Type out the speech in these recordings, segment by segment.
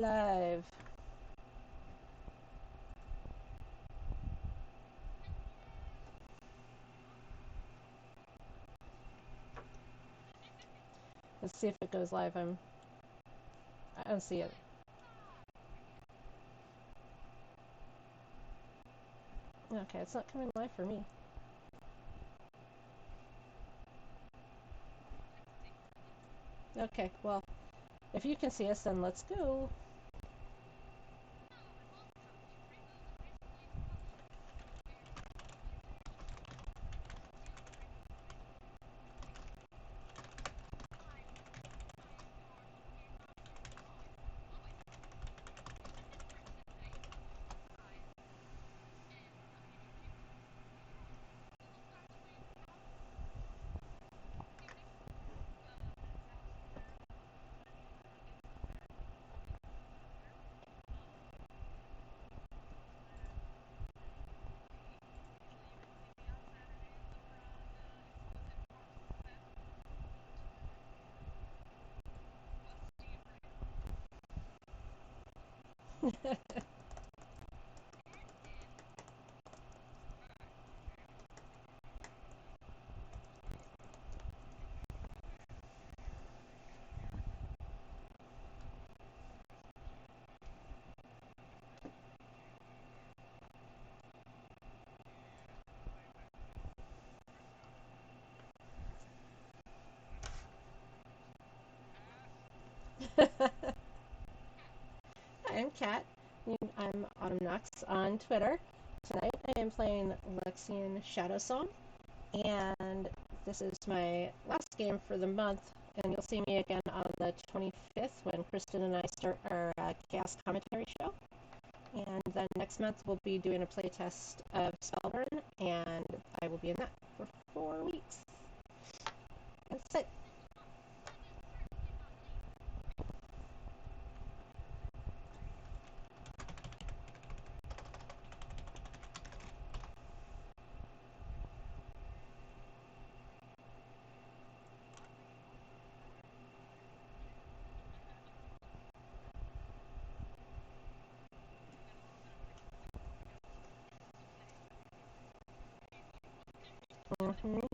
Live. Let's see if it goes live. I don't see it. Okay, it's not coming live for me. Okay, well, if you can see us, then let's go. I'm Kat. I'm Autumn Knox on Twitter. Tonight I am playing Lexian Shadow Song, and this is my last game for the month. And you'll see me again on the 25th when Kristen and I start our Chaos Commentary show. And then next month we'll be doing a playtest of Spellburn, and I will be in that for 4 weeks. That's it. Mm-hmm.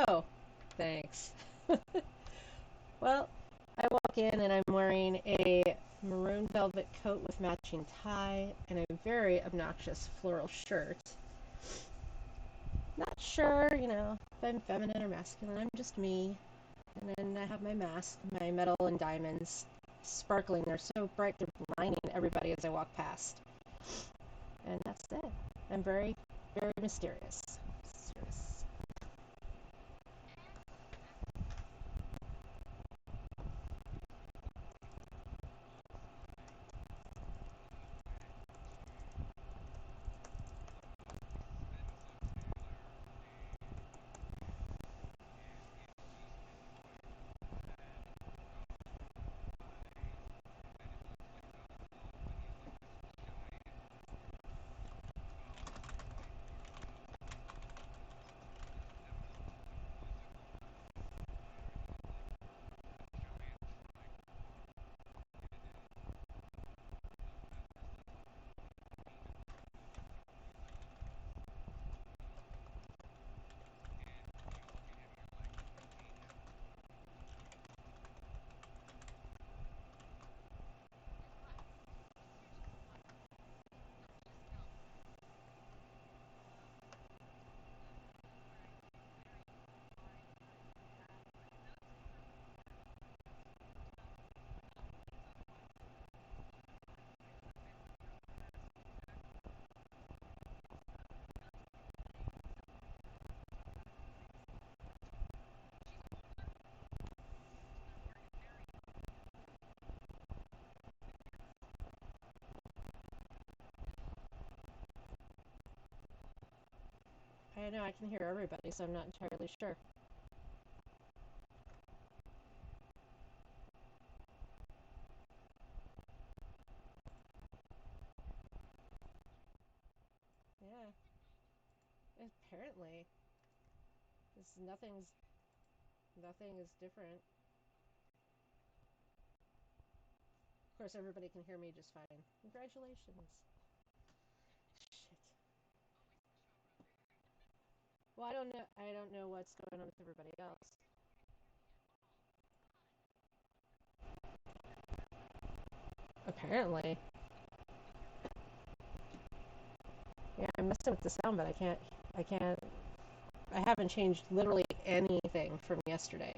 Oh, thanks. Well, I walk in and I'm wearing a maroon velvet coat with matching tie and a very obnoxious floral shirt. Not sure, if I'm feminine or masculine. I'm just me. And then I have my mask, my metal and diamonds, sparkling. They're so bright, they're blinding everybody as I walk past. And that's it. I'm very, very mysterious. Mysterious. I know I can hear everybody, so I'm not entirely sure. Yeah, apparently, nothing is different. Of course, everybody can hear me just fine. Congratulations. Shit. Well, I don't know. I don't know what's going on with everybody else. Apparently, yeah, I'm messing with the sound, but I can't. I can't. I haven't changed literally anything from yesterday.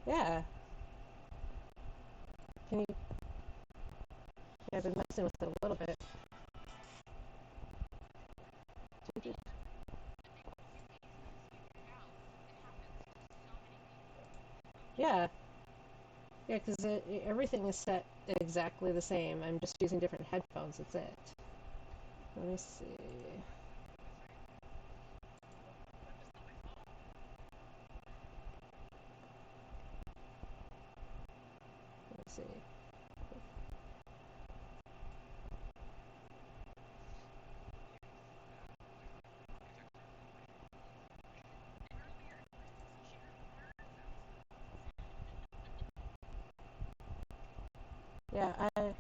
Yeah. Can you? Yeah, I've been messing with it a little bit. Yeah. Yeah, because everything is set exactly the same. I'm just using different headphones. That's it. Let me see. Let me see. Yeah, oh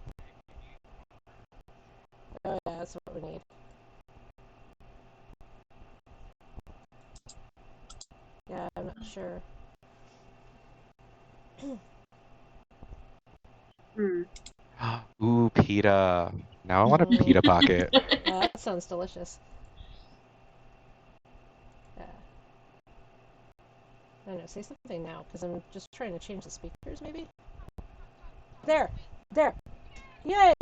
yeah, that's what we need. Yeah, I'm not sure. Ooh, pita. Now I want a pita pocket. That sounds delicious. Yeah. I don't know, say something now, because I'm just trying to change the speakers, maybe? There! There! Yay!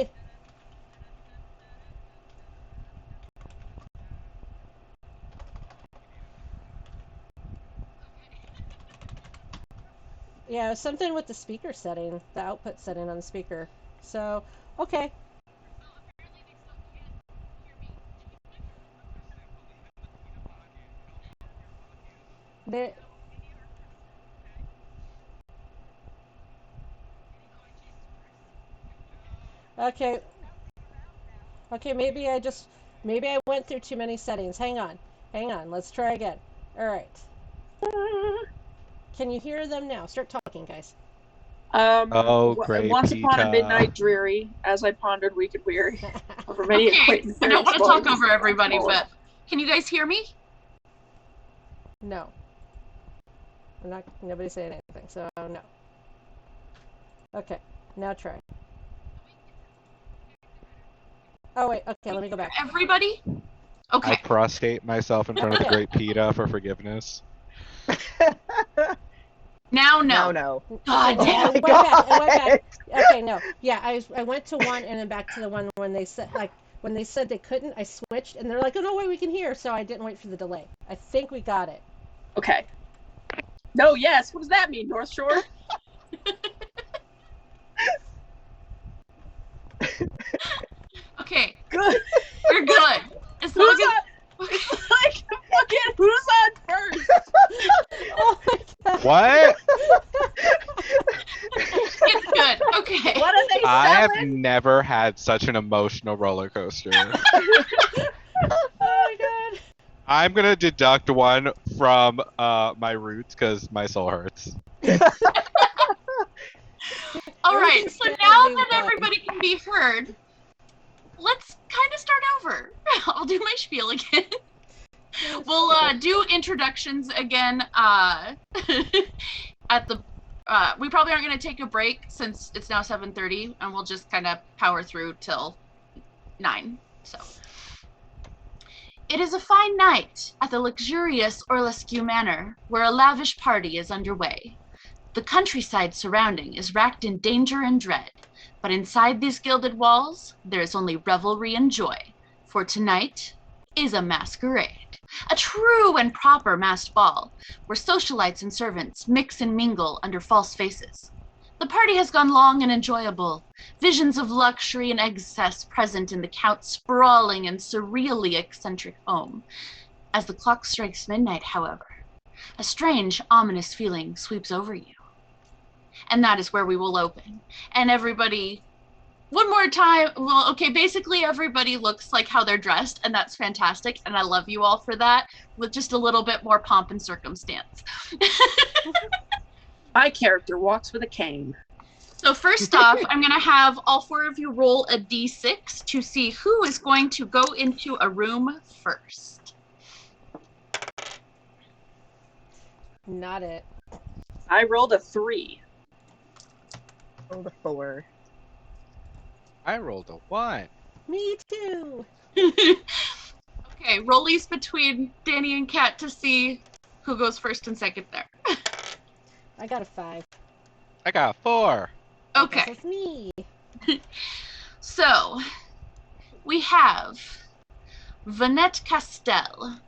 Yeah, something with the speaker setting, the output setting on the speaker. So, okay. They, okay, okay, maybe I went through too many settings. Hang on, let's try again. Alright. Can you hear them now? Start talking, guys. Oh, great Once upon a pita. midnight dreary, as I pondered weak and weary, over many Okay, I don't want to talk over everybody, but can you guys hear me? No. Nobody saying anything, so no. Okay, now try. Oh, wait. Okay, let me go back. Everybody? Okay. I prostrate myself in front of the great PETA for forgiveness. Now, no. No. God damn. I went back. I went back. Okay, no. Yeah, I went to one and then back to the one when they said they couldn't, I switched and they're like, oh no way, we can hear, so I didn't wait for the delay. I think we got it. Okay. No, yes. What does that mean, North Shore? Okay. Good. We're good. As long Who's as on? It's like fucking who's on first? Oh my god. What? it's good. Okay. What are they I have selling? never had such an emotional roller coaster. Oh my god. I'm gonna deduct one from my roots because my soul hurts. All right. Everything's So gonna now be that fine. everybody can be heard, let's kind of start over. I'll do my spiel again. We'll do introductions again at the we probably aren't going to take a break since it's now 7:30 and we'll just kind of power through till 9. So it is a fine night at the luxurious Orlesque Manor where a lavish party is underway. The countryside surrounding is racked in danger and dread, but inside these gilded walls there is only revelry and joy, for tonight is a masquerade, a true and proper masked ball, where socialites and servants mix and mingle under false faces. The party has gone long and enjoyable, visions of luxury and excess present in the Count's sprawling and surreally eccentric home. As the clock strikes midnight, however, a strange, ominous feeling sweeps over you. And that is where we will open. And everybody... One more time, well, okay, basically everybody looks like how they're dressed, and that's fantastic, and I love you all for that, with just a little bit more pomp and circumstance. My character walks with a cane. So first off, I'm going to have all 4 of you roll a d6 to see who is going to go into a room first. Not it. I rolled a 3. Rolled a 4. I rolled a 1. Me too. Okay, rollies between Danny and Kat to see who goes first and second there. I got a 5. I got a 4. Okay. This is me. So, we have Vanette Castell.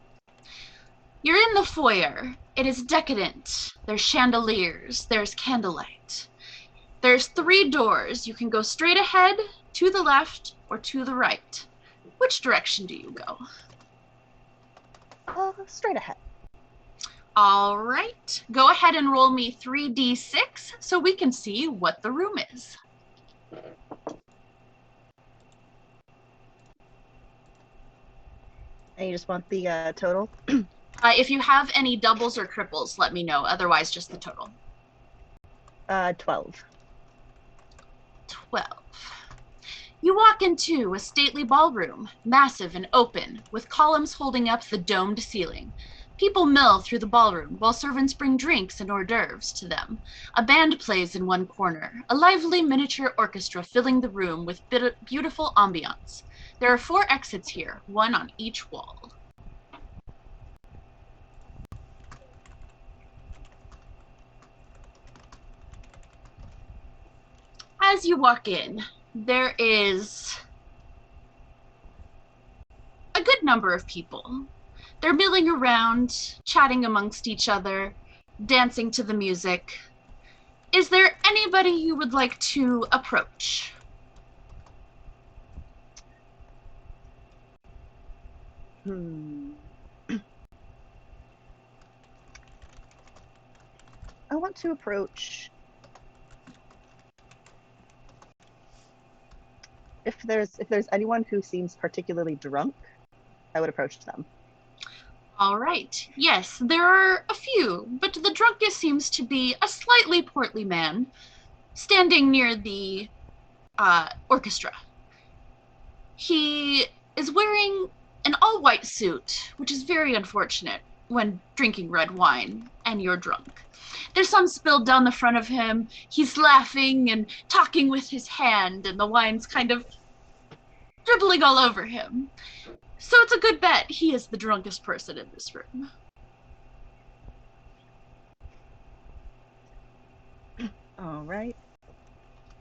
You're in the foyer. It is decadent. There's chandeliers. There's candlelight. There's 3 doors. You can go straight ahead, to the left, or to the right. Which direction do you go? Straight ahead. All right. Go ahead and roll me 3d6 so we can see what the room is. And you just want the total? If you have any doubles or triples, let me know. Otherwise, just the total. 12. 12. You walk into a stately ballroom, massive and open, with columns holding up the domed ceiling. People mill through the ballroom while servants bring drinks and hors d'oeuvres to them. A band plays in one corner, a lively miniature orchestra filling the room with beautiful ambiance. There are 4 exits here, 1 on each wall. As you walk in, there is a good number of people. They're milling around, chatting amongst each other, dancing to the music. Is there anybody you would like to approach? I want to approach... If there's anyone who seems particularly drunk, I would approach them. All right. Yes, there are a few, but the drunkest seems to be a slightly portly man standing near the orchestra. He is wearing an all-white suit, which is very unfortunate when drinking red wine and you're drunk. There's some spilled down the front of him. He's laughing and talking with his hand, and the wine's kind of dribbling all over him. So it's a good bet he is the drunkest person in this room. All right.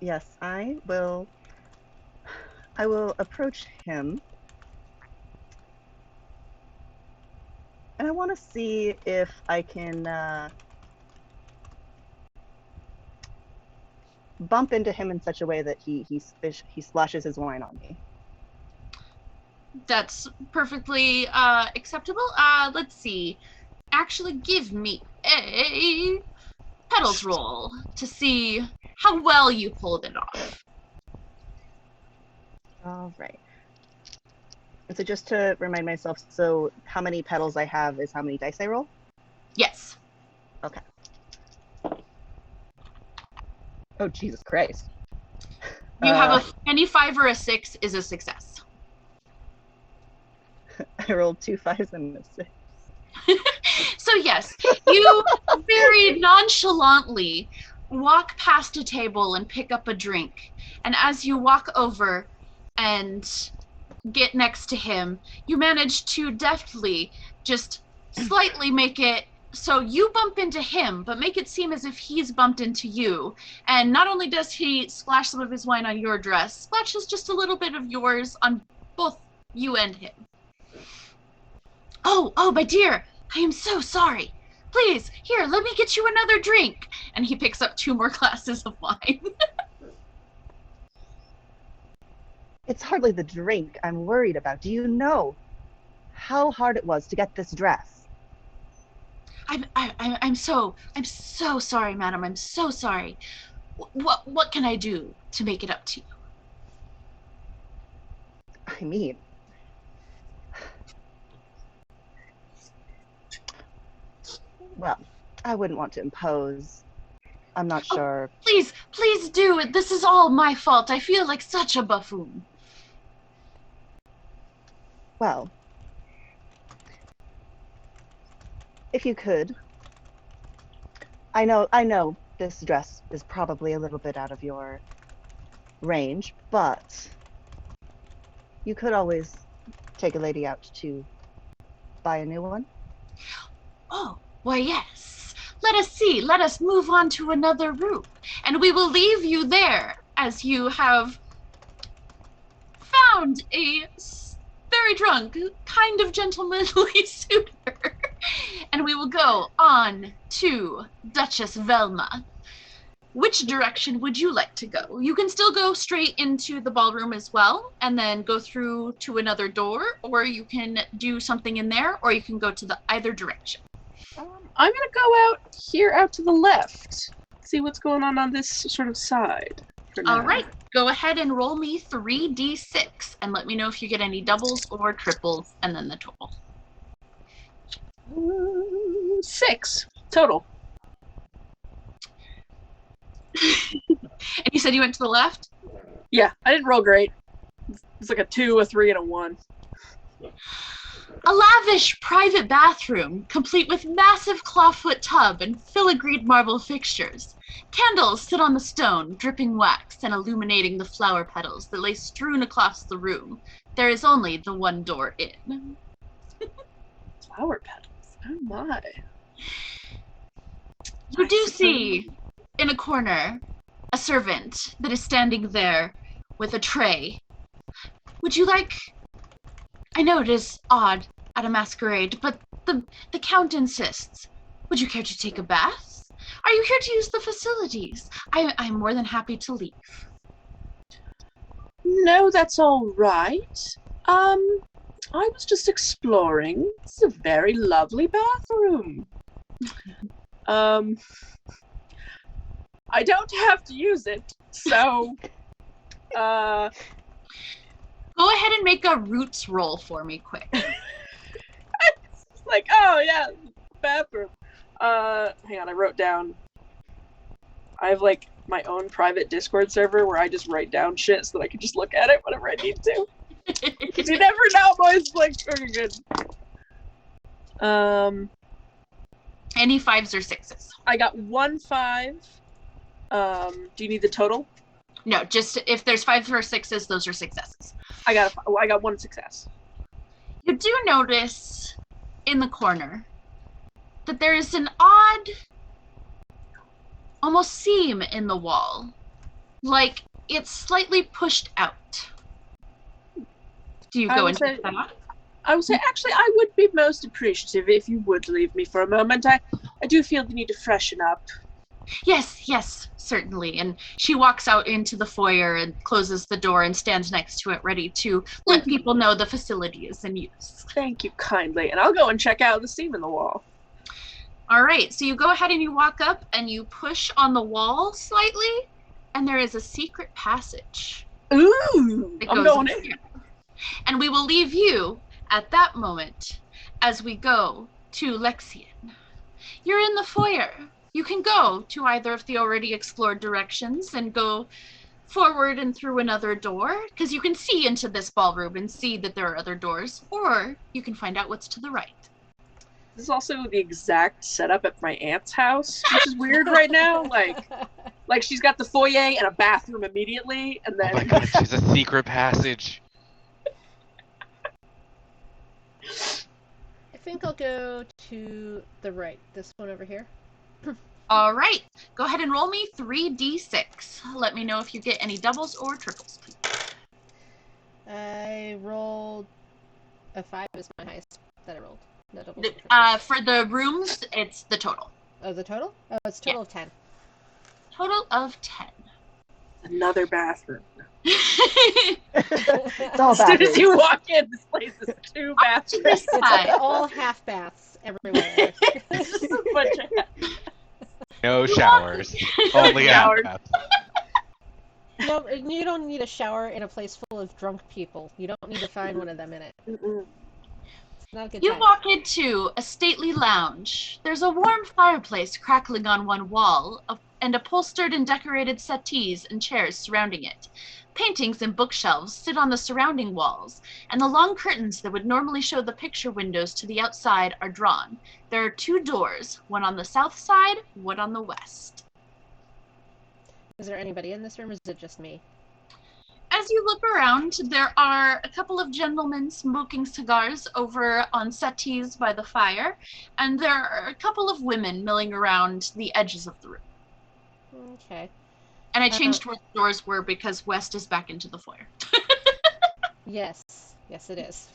Yes, I will approach him. And I want to see if I can bump into him in such a way that he splashes his wine on me. That's perfectly acceptable. Let's see. Actually, give me a petals roll to see how well you pulled it off. All right. So just to remind myself, so how many petals I have is how many dice I roll? Yes. Okay. Oh, Jesus Christ. You have any 5 or a 6 is a success. I rolled 2 5s and a 6. So yes, you very nonchalantly walk past a table and pick up a drink. And as you walk over and get next to him, you manage to deftly just slightly make it so you bump into him, but make it seem as if he's bumped into you. And not only does he splash some of his wine on your dress, splashes just a little bit of yours on both you and him. Oh, my dear, I am so sorry. Please, here, let me get you another drink. And he picks up 2 more glasses of wine. It's hardly the drink I'm worried about. Do you know how hard it was to get this dress? I'm so sorry, madam. I'm so sorry. What can I do to make it up to you? I mean, well, I wouldn't want to impose. I'm not sure. Please do. This is all my fault. I feel like such a buffoon. Well, if you could, I know this dress is probably a little bit out of your range, but you could always take a lady out to buy a new one. Oh, why yes. Let us see. Let us move on to another room, and we will leave you there as you have found a very drunk, kind of gentlemanly suitor. And we will go on to Duchess Velma. Which direction would you like to go? You can still go straight into the ballroom as well, and then go through to another door, or you can do something in there, or you can go to the either direction. I'm gonna go out to the left, see what's going on this sort of side. All right, go ahead and roll me 3d6, and let me know if you get any doubles or triples, and then the total. 6 total. And you said you went to the left? Yeah, I didn't roll great. It's like a 2, a 3, and a 1. A lavish private bathroom, complete with massive clawfoot tub and filigreed marble fixtures. Candles sit on the stone, dripping wax and illuminating the flower petals that lay strewn across the room. There is only the one door in. Flower petals. Oh my. You do see, in a corner, a servant that is standing there with a tray. Would you like... I know it is odd at a masquerade, but the Count insists. Would you care to take a bath? Are you here to use the facilities? I'm more than happy to leave. No, that's all right. I was just exploring. It's a very lovely bathroom. I don't have to use it, so Go ahead and make a roots roll for me quick. It's like, oh yeah, bathroom. Hang on, I wrote down. I have like my own private Discord server where I just write down shit so that I can just look at it whenever I need to. Because you never know, boys. Like, very good. Any 5s or 6s? I got 1 5. Do you need the total? No, just if there's 5s or 6s, those are successes. I got one success. You do notice in the corner that there is an odd, almost seam in the wall, like it's slightly pushed out. Do you go into that? I would say, actually, I would be most appreciative if you would leave me for a moment. I do feel the need to freshen up. Yes, certainly. And she walks out into the foyer and closes the door and stands next to it, ready to let people know the facility is in use. Thank you kindly. And I'll go and check out the seam in the wall. All right, so you go ahead and you walk up and you push on the wall slightly, and there is a secret passage. Ooh, I'm going in. Here. And we will leave you at that moment as we go to Lexian. You're in the foyer. You can go to either of the already explored directions and go forward and through another door, because you can see into this ballroom and see that there are other doors, or you can find out what's to the right. This is also the exact setup at my aunt's house, which is weird right now. Like she's got the foyer and a bathroom immediately, and then... Oh my god, she's a secret passage. I think I'll go to the right. This one over here. All right. Go ahead and roll me 3d6. Let me know if you get any doubles or triples, please. I rolled a 5 is my highest that I rolled. No doubles. For the rooms, it's the total. Oh, the total? Oh, it's total of 10. Total of 10. Another bathroom. It's all As soon as bathrooms. you walk in, this place is 2 bathrooms. It's all half baths everywhere. It's just a bunch of... No showers. Only Showers. baths. No, you don't need a shower in a place full of drunk people. You don't need to find one of them in it. Mm-mm. It's not a good You time. walk into a stately lounge. There's a warm fireplace crackling on one wall, and upholstered and decorated settees and chairs surrounding it. Paintings and bookshelves sit on the surrounding walls, and the long curtains that would normally show the picture windows to the outside are drawn. There are 2 doors, one on the south side, one on the west. Is there anybody in this room, or is it just me? As you look around, there are a couple of gentlemen smoking cigars over on settees by the fire, and there are a couple of women milling around the edges of the room. Okay. And I changed where the doors were because west is back into the foyer. Yes. Yes, it is.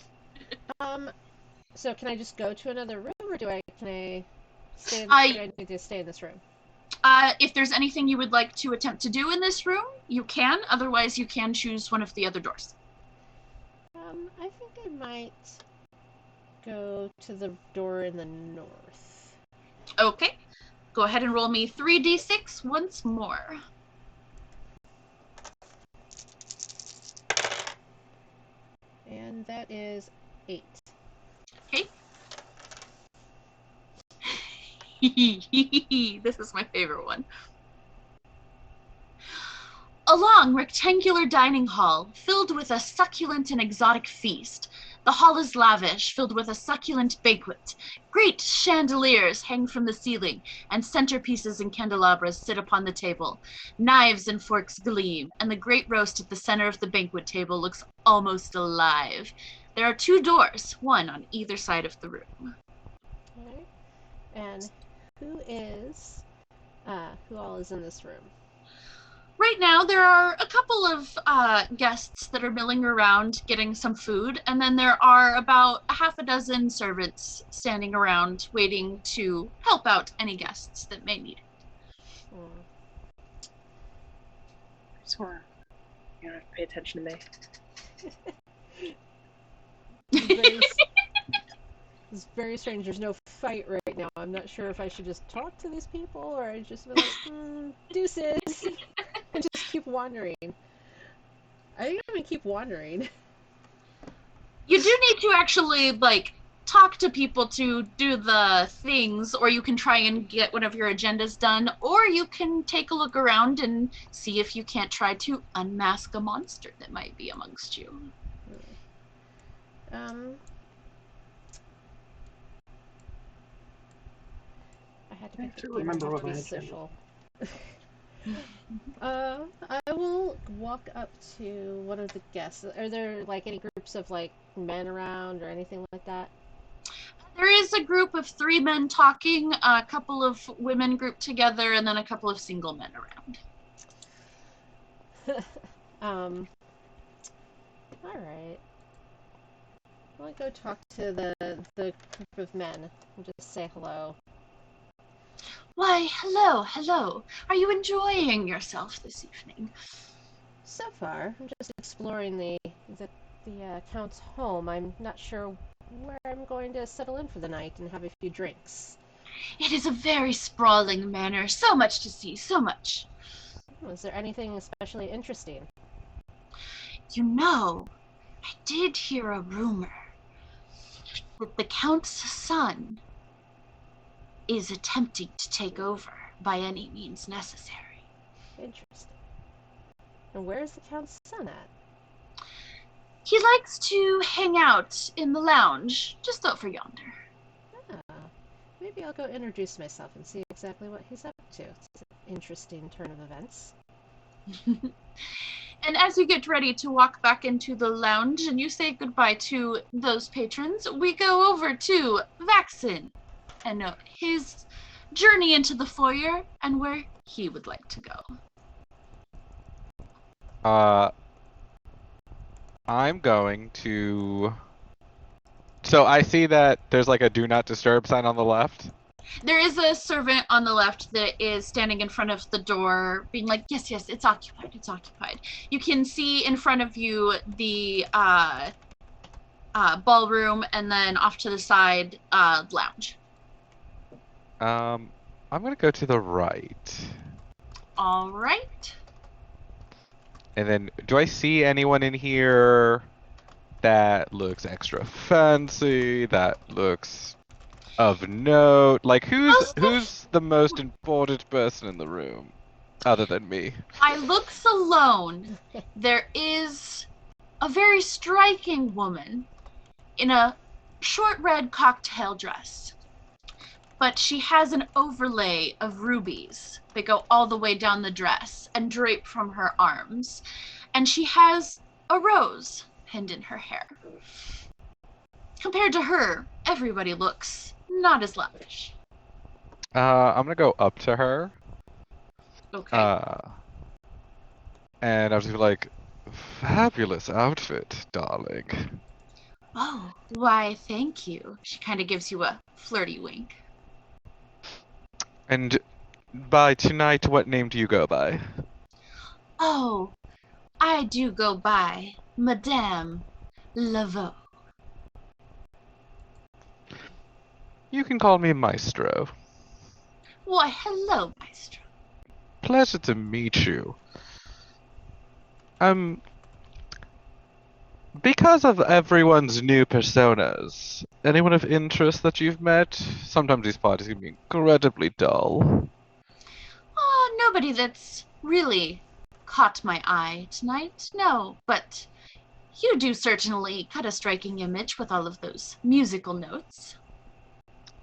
So can I just go to another room, or can I stay? Do I need to stay in this room? If there's anything you would like to attempt to do in this room, you can. Otherwise, you can choose one of the other doors. I think I might go to the door in the north. Okay. Go ahead and roll me 3d6 once more. And that is 8. Okay. This is my favorite one. A long rectangular dining hall filled with a succulent and exotic feast. The hall is lavish, filled with a succulent banquet. Great chandeliers hang from the ceiling, and centerpieces and candelabras sit upon the table. Knives and forks gleam, and the great roast at the center of the banquet table looks almost alive. There are 2 doors, one on either side of the room. Okay. And who all is in this room? Right now, there are a couple of guests that are milling around getting some food, and then there are about a half a dozen servants standing around waiting to help out any guests that may need it. I swear, you don't have to pay attention to me. It's very strange. There's no fight right now. I'm not sure if I should just talk to these people, or I just be like, deuces, and just keep wandering. I think I'm gonna keep wandering. You do need to actually, talk to people to do the things, or you can try and get one of your agendas done, or you can take a look around and see if you can't try to unmask a monster that might be amongst you. I had to pick remember what my agenda social. I will walk up to one of the guests. Are there like any groups of like men around or anything like that? There is a group of 3 men talking, a couple of women grouped together, and then a couple of single men around. All right. I'll go talk to the group of men and just say hello. Why, hello. Are you enjoying yourself this evening? So far, I'm just exploring the Count's home. I'm not sure where I'm going to settle in for the night and have a few drinks. It is a very sprawling manor. So much to see, so much. Is there anything especially interesting? You know, I did hear a rumor that the Count's son is attempting to take over by any means necessary. Interesting. And where is the Count's son at? He likes to hang out in the lounge, just over yonder. Ah, maybe I'll go introduce myself and see exactly what he's up to. It's an interesting turn of events. And as you get ready to walk back into the lounge and you say goodbye to those patrons, we go over to Vaxin and his journey into the foyer and where he would like to go. I'm going to. So I see that there's like a do not disturb sign on the left. There is a servant on the left that is standing in front of the door, being like, yes, it's occupied. You can see in front of you the ballroom, and then off to the side, lounge. I'm gonna go to the right. All right. And then, do I see anyone in here that looks extra fancy, that looks of note? Like, who's the most important person in the room, other than me? By looks alone, there is a very striking woman in a short red cocktail dress. But she has an overlay of rubies that go all the way down the dress and drape from her arms. And she has a rose pinned in her hair. Compared to her, everybody looks not as lavish. I'm gonna go up to her. Okay. And I was like, fabulous outfit, darling. Oh, why, thank you. She kind of gives you a flirty wink. And by tonight, what name do you go by? Oh, I do go by Madame Laveau. You can call me Maestro. Why, hello, Maestro. Pleasure to meet you. Because of everyone's new personas, anyone of interest that you've met? Sometimes these parties can be incredibly dull. Oh, nobody that's really caught my eye tonight, no, but you do certainly cut a striking image with all of those musical notes.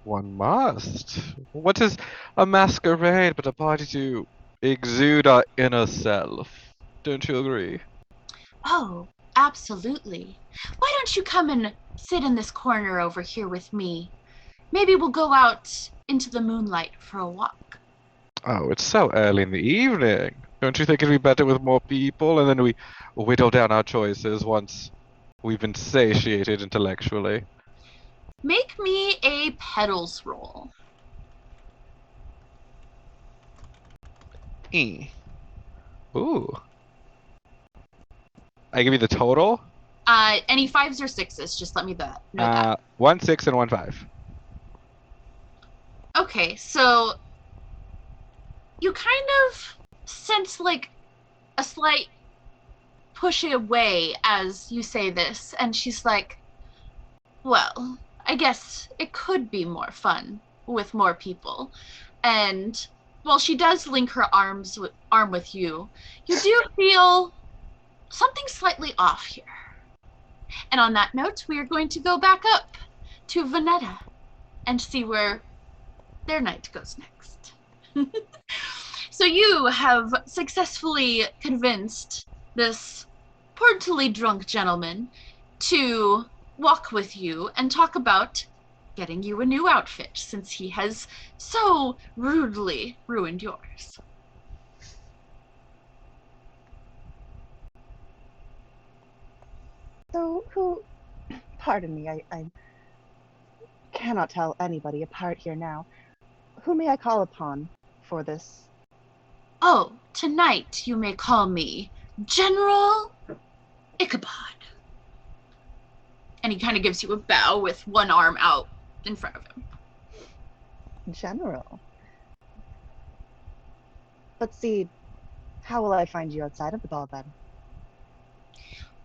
One must. What is a masquerade but a party to exude our inner self? Don't you agree? Oh, absolutely. Why don't you come and sit in this corner over here with me? Maybe we'll go out into the moonlight for a walk. Oh, it's so early in the evening. Don't you think it'd be better with more people, and then we whittle down our choices once we've been satiated intellectually? Make me a petals roll. Ooh. I give you the total? Any 5s or 6s, just let me know that. 1 6 and 1 5. Okay, so you kind of sense like a slight pushing away as you say this, and she's like, well, I guess it could be more fun with more people. And while she does link her arm with you, you do feel something slightly off here. And on that note, we are going to go back up to Vanetta and see where their night goes next. So you have successfully convinced this portly drunk gentleman to walk with you and talk about getting you a new outfit, since he has so rudely ruined yours. So, pardon me, I cannot tell anybody apart here now. Who may I call upon for this? Oh, tonight you may call me General Ichabod. And he kind of gives you a bow with one arm out in front of him. General. Let's see, how will I find you outside of the ball then?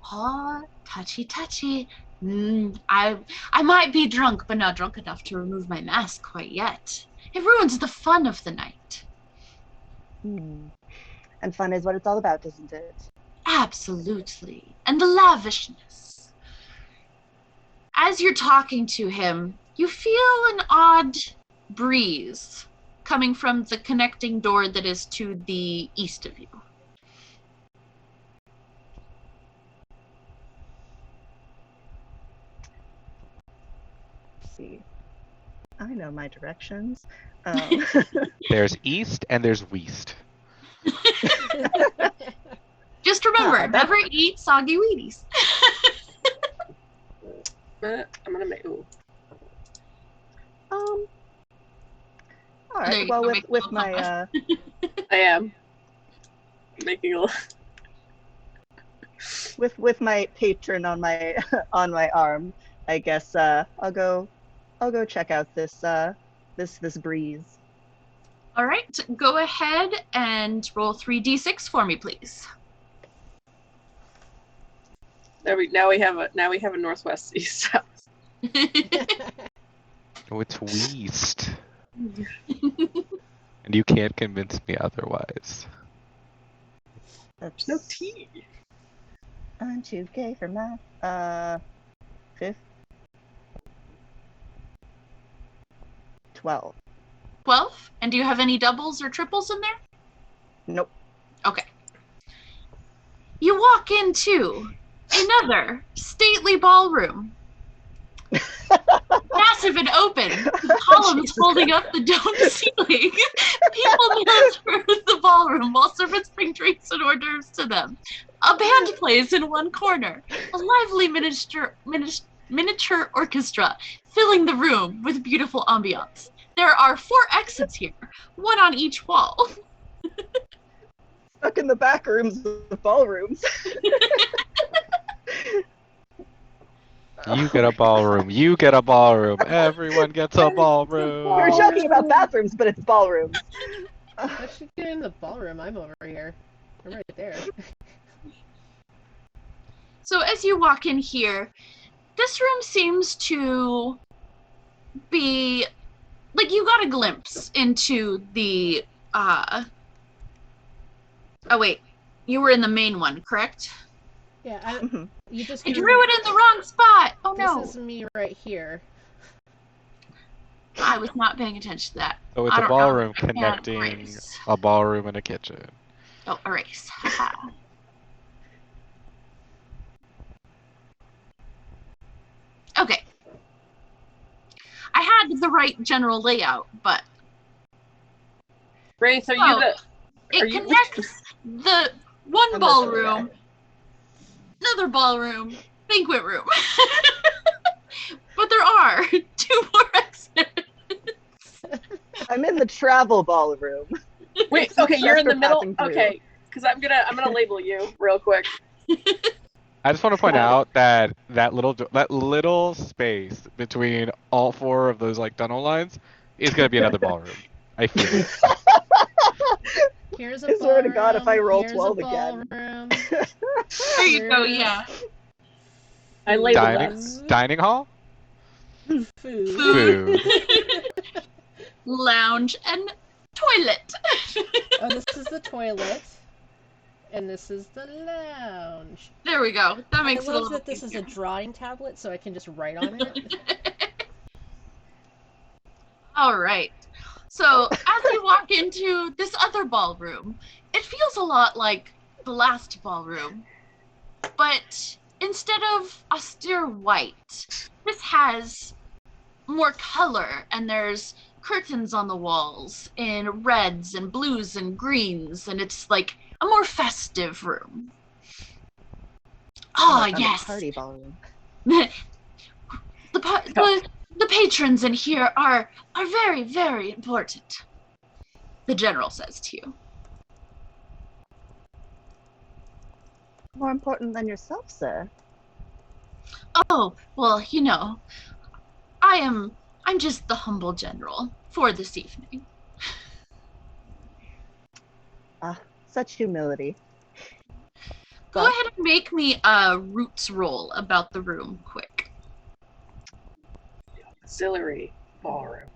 Oh, touchy. I might be drunk, but not drunk enough to remove my mask quite yet. It ruins the fun of the night. And fun is what it's all about, isn't it? Absolutely. And the lavishness. As you're talking to him, you feel an odd breeze coming from the connecting door that is to the east of you. Let's see. I know my directions. There's east and there's west. Just remember, never eat soggy Wheaties. I'm gonna make. Ooh. All There right. you Well, go, make a with little my I am making a little. with my patron on my on my arm, I guess I'll go check out this this breeze. All right, go ahead and roll 3d6 for me, please. Now we have a northwest, east, south. Oh, it's west. And you can't convince me otherwise. That's No tea. I'm too gay for math. 12. 12? And do you have any doubles or triples in there? Nope. Okay. You walk into another stately ballroom. Massive and open. Columns holding up the domed ceiling. People kneel through the ballroom while servants bring drinks and hors d'oeuvres to them. A band plays in one corner. A lively miniature orchestra filling the room with beautiful ambiance. There are 4 exits here, one on each wall. Stuck in the back rooms of ballrooms. You get a ballroom. You get a ballroom. Everyone gets a We ballroom. were joking about bathrooms, but it's ballrooms. I should get in the ballroom. I'm over here. I'm right there. So as you walk in here, this room seems to be like you got a glimpse into the oh wait, you were in the main one, correct? Yeah, you just I drew it in the wrong spot. Oh no. This is me right here. I was not paying attention to that. So it's I a don't ballroom know. connecting Erase. a ballroom and a kitchen. Oh, erase. Haha. Okay. I had the right general layout, but Grace, are Oh. you the? it Are you- connects the one I'm ballroom, another ballroom, banquet room. But there are 2 more exits. I'm in the travel ballroom. Wait, okay, you're in the Just for middle. passing through. Okay, because I'm gonna label you real quick. I just want to point out that that little space between all 4 of those like tunnel lines is gonna be another ballroom. I feel it. Here's a I swear to God, if I roll here's 12 a again. ballroom. There you go, yeah. I labeled Dining, that. dining hall? Food. Food. Lounge and toilet. Oh, this is the toilet. And this is the lounge. There we go. That I makes it a love little that this is a easier. drawing tablet, so I can just write on it. All right. So as you walk into this other ballroom, it feels a lot like the last ballroom, but instead of austere white, this has more color, and there's curtains on the walls in reds and blues and greens, and it's like a more festive room. Ah, Like yes. a party ballroom. The patrons in here are very, very important, the general says to you. More important than yourself, sir. Oh, well, you know, I'm just the humble general for this evening. Ah, such humility. Go But- ahead and make me a roots roll about the room quick. Auxiliary ballroom.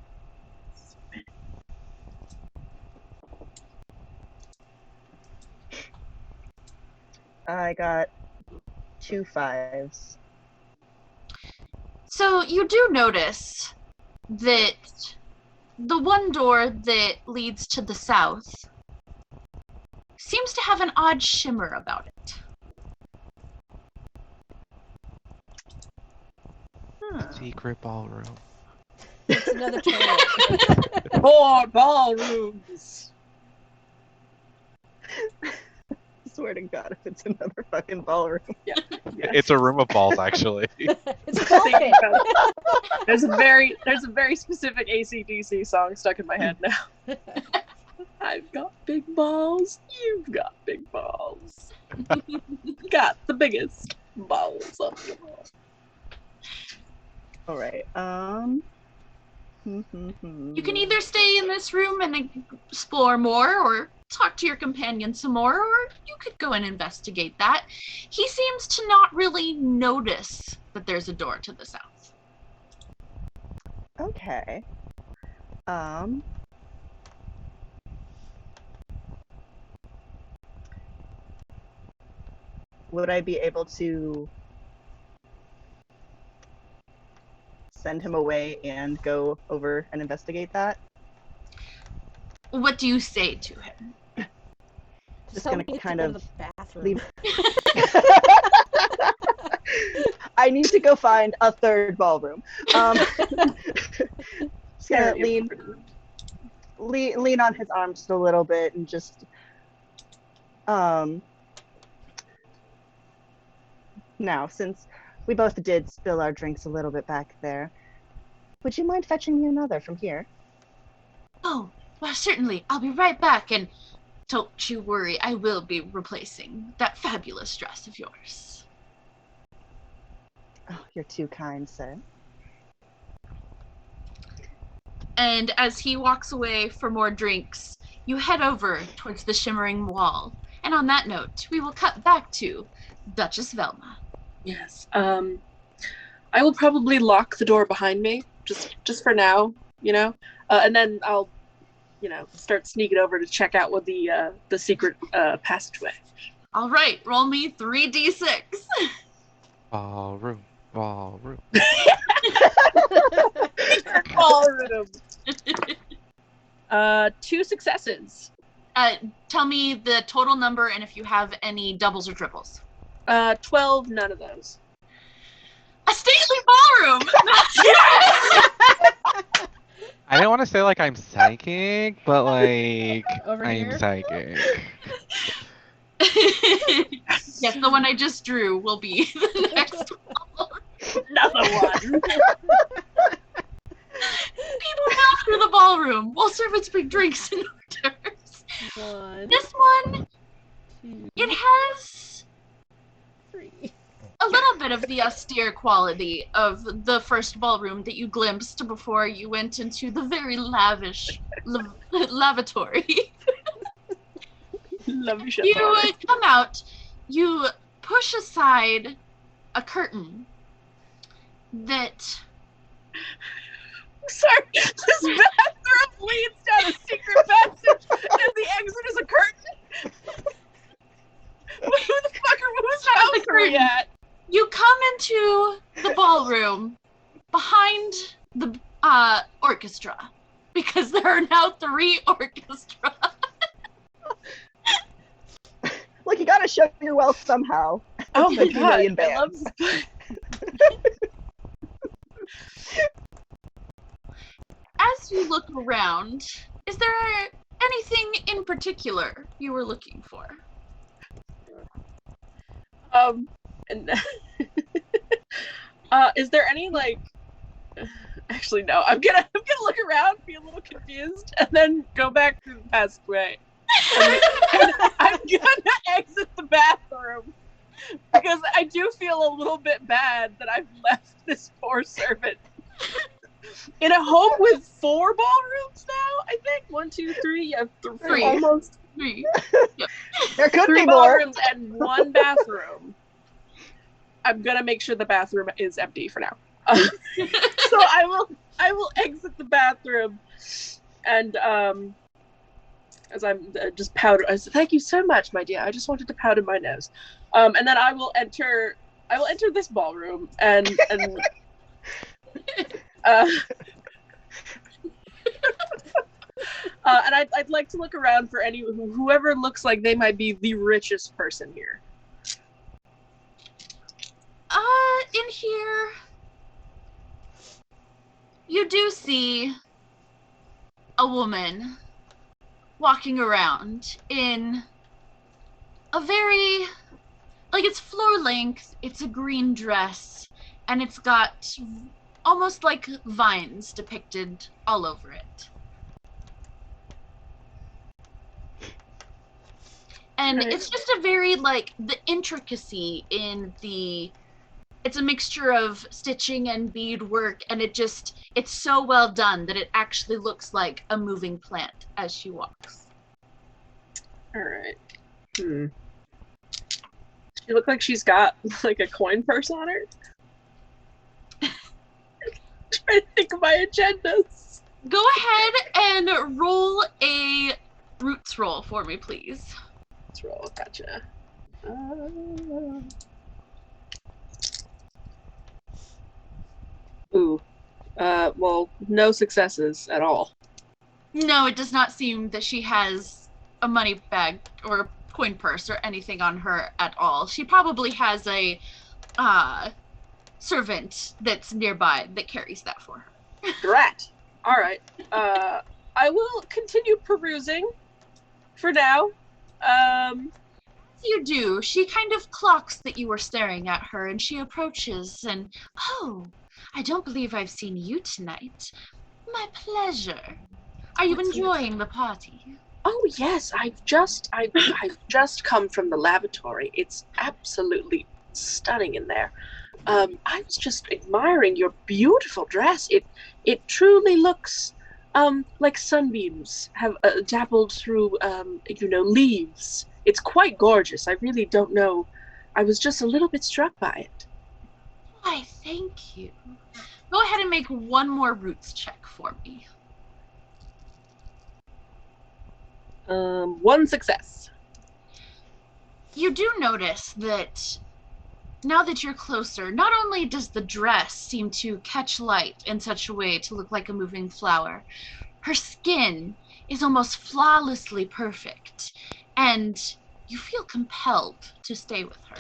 I got 2 5s. So you do notice that the one door that leads to the south seems to have an odd shimmer about it. Secret ballroom. It's another toilet. 4 ballrooms. Swear to God, if it's another fucking ballroom. Yeah. It's a room of balls, actually. It's a ball pit. There's a very specific AC/DC song stuck in my head now. I've got big balls. You've got big balls. Got the biggest balls of them all. All right. You can either stay in this room and explore more, or talk to your companion some more, or you could go and investigate that. He seems to not really notice that there's a door to the south. Okay. Would I be able to send him away and go over and investigate that? What do you say to him? Just So gonna we need to kind go of to the bathroom. leave. I need to go find a third ballroom. Just gonna lean on his arm just a little bit and just now, since we both did spill our drinks a little bit back there, would you mind fetching me another from here? Oh, well, certainly. I'll be right back, and don't you worry, I will be replacing that fabulous dress of yours. Oh, you're too kind, sir. And as he walks away for more drinks, you head over towards the shimmering wall. And on that note, we will cut back to Duchess Velma. Yes. I will probably lock the door behind me, just for now, you know, and then I'll, you know, start sneaking over to check out what the secret passageway. All right, roll me 3d6. Ballroom. Ballroom. Ballroom. 2 successes. Tell me the total number and if you have any doubles or triples. 12, none of those. A stately ballroom! I didn't want to say like I'm psychic, but like Over I'm here? psychic. Yes, the one I just drew will be the next one. Another one. People come through the ballroom while servants bring drinks and orders. 1, This one, 2, it has 3. a little bit of the austere quality of the first ballroom that you glimpsed before you went into the very lavish lavatory. Love you, You come out, you push aside a curtain that... Sorry, this bathroom leads down a secret passage, and the exit is a curtain. Who the fuck whose house are we at? You come into the ballroom behind the orchestra because there are now 3 orchestras. Look, you gotta show your wealth somehow. Oh my 50 million god, I love bands. this. As you look around, is there anything in particular you were looking for? And is there any like? Actually, no. I'm gonna look around, be a little confused, and then go back to the past way. And I'm gonna exit the bathroom because I do feel a little bit bad that I've left this poor servant in a home with 4 ballrooms now. I think 1, 2, 3. Yeah, 3. Almost 3. There could 3 be more. ballrooms and 1 bathroom. I'm gonna make sure the bathroom is empty for now. So I will exit the bathroom, and as I'm just powder. I said, "Thank you so much, my dear. I just wanted to powder my nose," and then I will enter this ballroom and I'd like to look around for whoever looks like they might be the richest person here. In here, you do see a woman walking around in a very, like, it's floor length, it's a green dress, and it's got almost like vines depicted all over it. And it's just a very, like, the intricacy in it's a mixture of stitching and beadwork, and it's so well done that it actually looks like a moving plant as she walks. Alright. She look like she's got, like, a coin purse on her? Trying to think of my agendas. Go ahead and roll a roots roll for me, please. Let's roll. Gotcha. Well, no successes at all. No, it does not seem that she has a money bag or a coin purse or anything on her at all. She probably has a servant that's nearby that carries that for her. Drat. All right. I will continue perusing for now. You do. She kind of clocks that you are staring at her, and she approaches and, "Oh, I don't believe I've seen you tonight. My pleasure. Are you enjoying the party?" Oh yes, I've just come from the lavatory. It's absolutely stunning in there. I was just admiring your beautiful dress. It truly looks like sunbeams have dappled through leaves. It's quite gorgeous. I really don't know. I was just a little bit struck by it. Why, thank you. Go ahead and make one more roots check for me. 1 success. You do notice that now that you're closer, not only does the dress seem to catch light in such a way to look like a moving flower, her skin is almost flawlessly perfect, and you feel compelled to stay with her.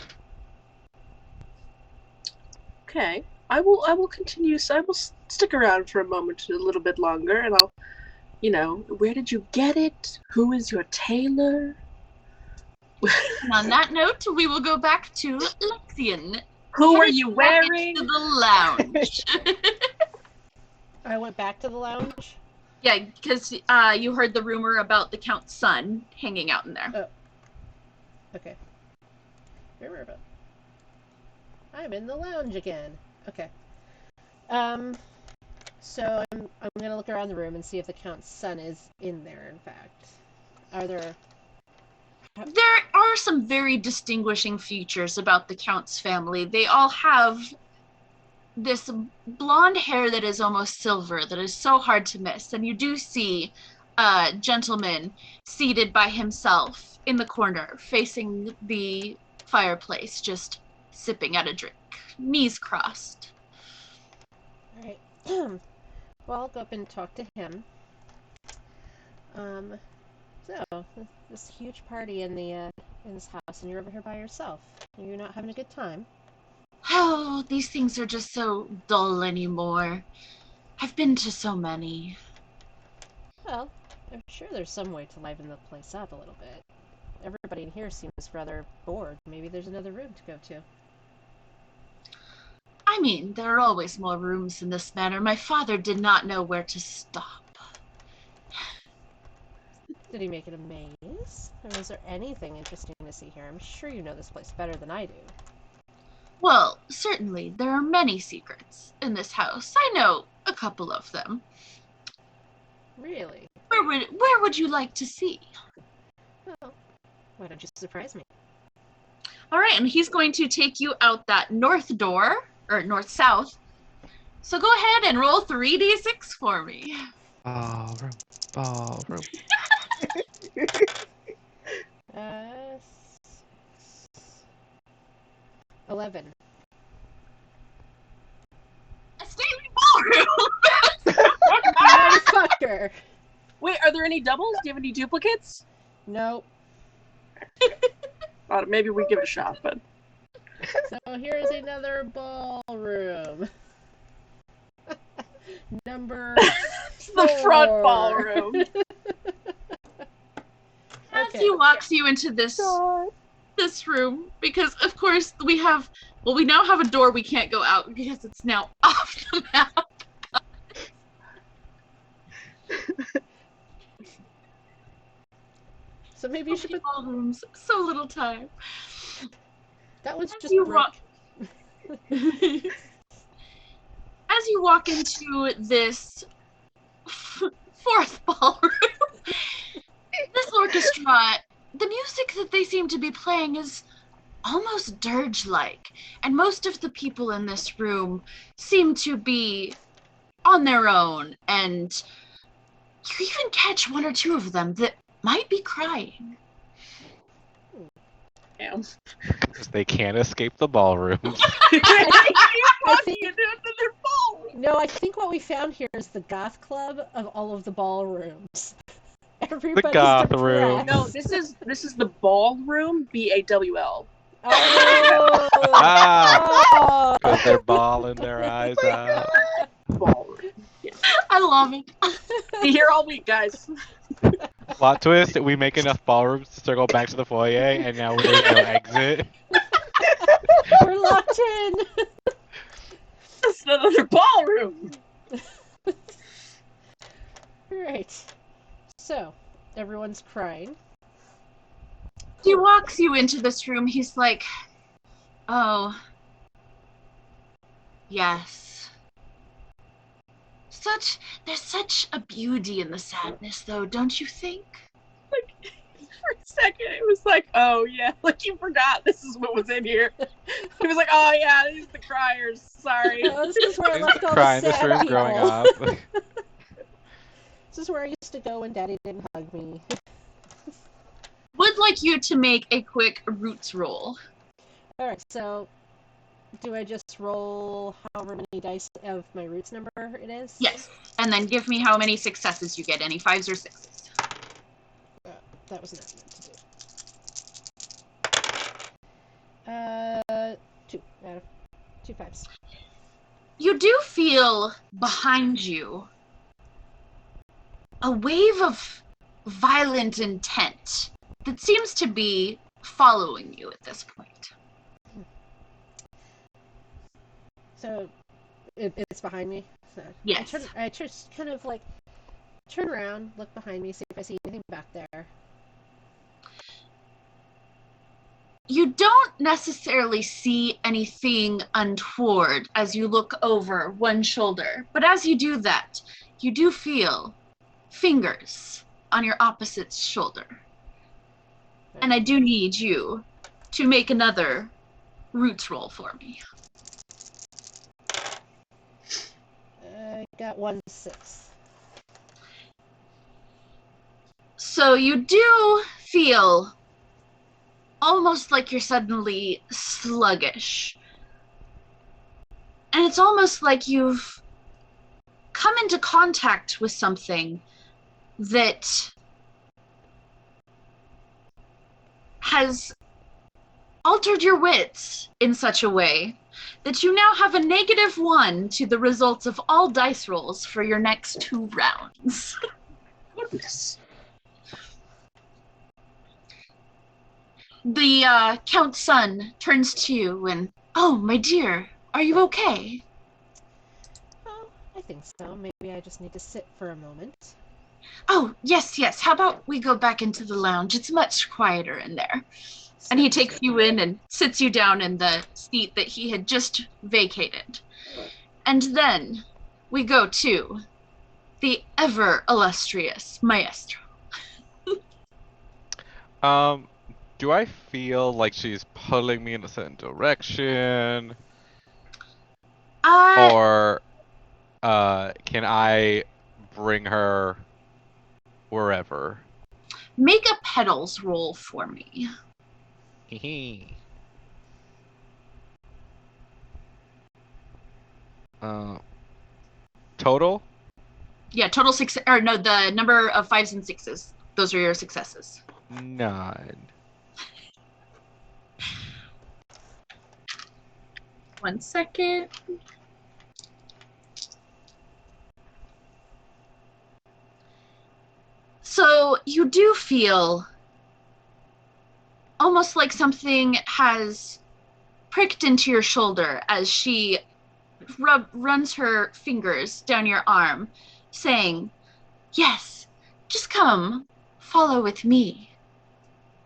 Okay, I will continue. So I will stick around for a moment, a little bit longer, and I'll, where did you get it? Who is your tailor? And on that note, we will go back to Lexian. Who are you wearing? To the lounge. I went back to the lounge. Yeah, because you heard the rumor about the Count's son hanging out in there. Oh. Okay. Remember. I'm in the lounge again. Okay. So I'm gonna look around the room and see if the Count's son is in there. In fact, there are some very distinguishing features about the Count's family. They all have this blonde hair that is almost silver, that is so hard to miss. And you do see a gentleman seated by himself in the corner, facing the fireplace, just sipping at a drink, knees crossed. Alright. Well, I'll go up and talk to him. So this huge party in this house, and you're over here by yourself. You're not having a good time. Oh, these things are just so dull anymore. I've been to so many. Well, I'm sure there's some way to liven the place up a little bit. Everybody in here seems rather bored. Maybe there's another room to go to. I mean, there are always more rooms in this manor. My father did not know where to stop. Did he make it a maze? Or is there anything interesting to see here? I'm sure you know this place better than I do. Well, certainly, there are many secrets in this house. I know a couple of them. Really? Where would you like to see? Well, why don't you surprise me? All right, and he's going to take you out that north door, or north-south. So go ahead and roll 3d6 for me. Ballroom, ballroom. 11. A stately ballroom! Motherfucker! Wait, are there any doubles? Do you have any duplicates? Nope. Maybe we give it a shot, but So here's another ballroom. Number the front 4. ballroom. As Okay. he walks you into this room, because of course we now have a door we can't go out because it's now off the map. So maybe you should put Ballrooms, so little time. that one's As just you brick. walk- As you walk into this fourth ballroom, this orchestra, the music that they seem to be playing is almost dirge-like, and most of the people in this room seem to be on their own, and you even catch one or two of them that might be crying. Damn. Because they can't escape the ballrooms. I think, You do another ballroom. no, I think what we found here is the goth club of all of the ballrooms. Everybody's goth room. depressed. No, this is the ballroom. BAWL. Oh! Ah! Oh! Because they're bawling their eyes out. Ballroom. I love it. Be here all week, guys. Plot twist, we make enough ballrooms to circle back to the foyer, and now there's no exit. We're locked in! It's another ballroom. Alright. So, everyone's crying. He walks you into this room, he's like, oh, yes. There's such a beauty in the sadness, though, don't you think? For a second, it was like, oh yeah, like you forgot this is what was in here. He was like, oh yeah, these are the criers. Sorry. Oh, this is where I left all Crying the this sad room people. growing up. This is where I used to go when Daddy didn't hug me. Would like you to make a quick roots roll. Alright, so do I just roll however many dice of my roots number it is? Yes, and then give me how many successes you get, any 5s or 6s. That was not meant to do. 2 out of 2 5s. You do feel behind you a wave of violent intent that seems to be following you at this point. So it's behind me. So Yes. I just kind of like turn around, look behind me, see if I see anything back there. You don't necessarily see anything untoward as you look over one shoulder, but as you do that, you do feel fingers on your opposite shoulder. And I do need you to make another roots roll for me. I got 1 6. So you do feel almost like you're suddenly sluggish. And it's almost like you've come into contact with something that has altered your wits in such a way that you now have a -1 to the results of all dice rolls for your next 2 rounds. Goodness. The Count's son turns to you and, "Oh, my dear, are you okay?" Oh, I think so. Maybe I just need to sit for a moment. "Oh, yes, yes. How about we go back into the lounge? It's much quieter in there." And he Sounds takes good. you in and sits you down in the seat that he had just vacated. And then we go to the ever illustrious Maestro. Do I feel like she's pulling me in a certain direction? Or can I bring her wherever? Make a petals roll for me. Hee. Total? Yeah, total 6, or no, the number of 5s and 6s. Those are your successes. 9. 1 second. So you do feel almost like something has pricked into your shoulder as she runs her fingers down your arm, saying, "Yes, just come, follow with me.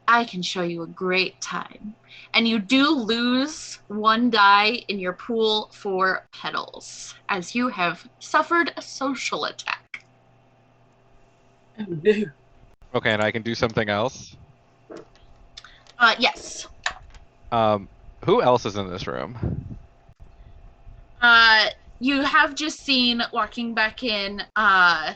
I can show you a great time." And you do lose 1 die in your pool for petals, as you have suffered a social attack. Oh, no. Okay, and I can do something else? Yes. Who else is in this room? You have just seen, walking back in, a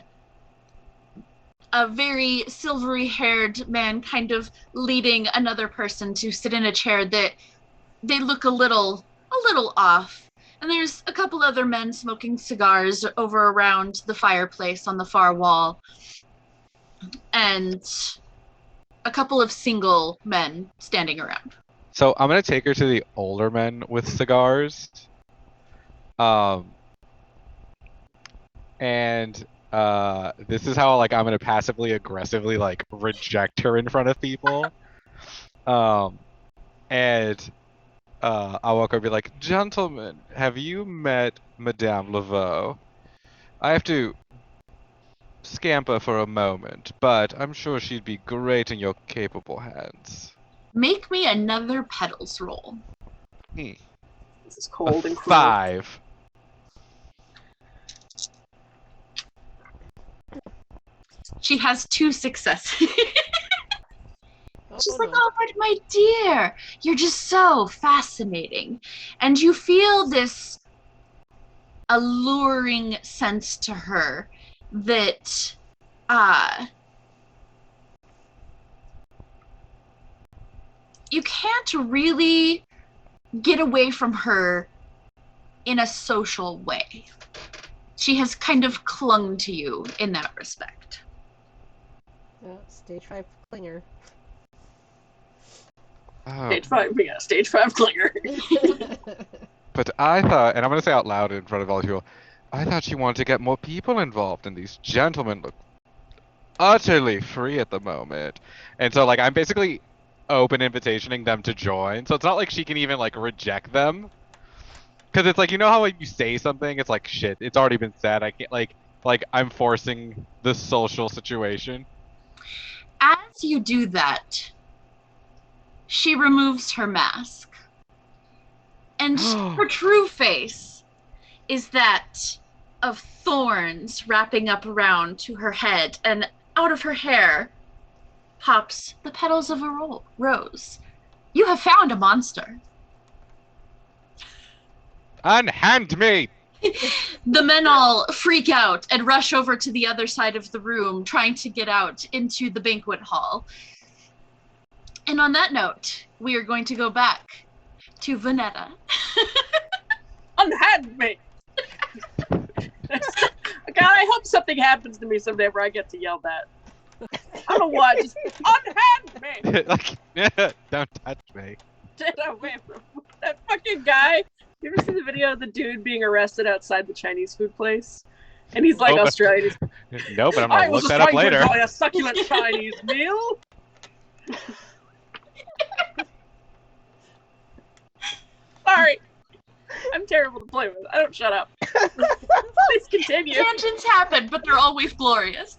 very silvery-haired man kind of leading another person to sit in a chair that they look a little off. And there's a couple other men smoking cigars over around the fireplace on the far wall. And a couple of single men standing around. So I'm gonna take her to the older men with cigars. And this is how like I'm gonna passively aggressively like reject her in front of people. And I'll walk over and be like, "Gentlemen, have you met Madame Laveau? I have to scamper for a moment, but I'm sure she'd be great in your capable hands." Make me another petals roll. This is cold A and cruel. 5. She has 2 successes. She's like, no. "Oh, but my dear, you're just so fascinating." And you feel this alluring sense to her that you can't really get away from her in a social way. She has kind of clung to you in that respect. Stage 5 clinger. Stage 5, we got a stage 5 clinger. But I thought, and I'm gonna say out loud in front of all you, I thought she wanted to get more people involved, and these gentlemen look utterly free at the moment. And so like I'm basically open invitationing them to join. So it's not like she can even like reject them. Cause it's like, you know how like you say something, it's like shit, it's already been said. I can't like I'm forcing the social situation. As you do that, she removes her mask. And her true face is that of thorns wrapping up around to her head, and out of her hair pops the petals of a rose. You have found a monster. Unhand me! The men all freak out and rush over to the other side of the room, trying to get out into the banquet hall. And on that note, we are going to go back to Vanetta. Unhand me! God, I hope something happens to me someday where I get to yell that. don't know what. Just unhand me. Like, don't touch me. Get away from that fucking guy. You ever see the video of the dude being arrested outside the Chinese food place? And he's like Oh, but- Australian. No, but I'm I gonna was look just that up trying to later. enjoy a succulent Chinese meal. Sorry. I'm terrible to play with. I don't shut up. Please continue. Tangents happen, but they're always glorious.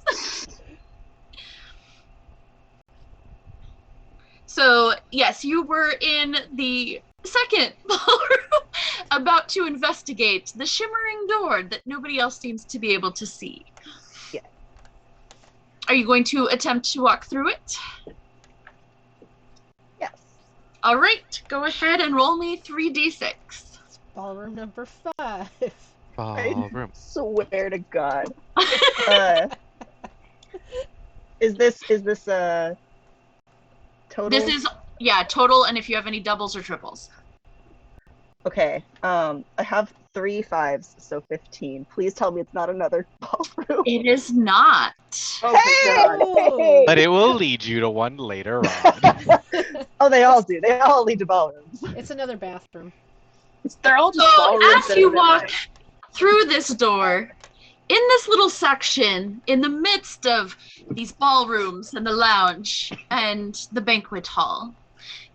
So, yes, you were in the second ballroom about to investigate the shimmering door that nobody else seems to be able to see. Yeah. Are you going to attempt to walk through it? Yes. All right, go ahead and roll me 3d6. Ballroom number 5. I Ballroom. swear to God. Is this total? This is, yeah, total, and if you have any doubles or triples. Okay. I have 3 5s, so 15. Please tell me it's not another ballroom. It is not. Oh, good God. Hey! But it will lead you to one later on. Oh, they all do. They all lead to ballrooms. It's another bathroom. They're all just So ballrooms as you walk through this door, in this little section, in the midst of these ballrooms and the lounge and the banquet hall,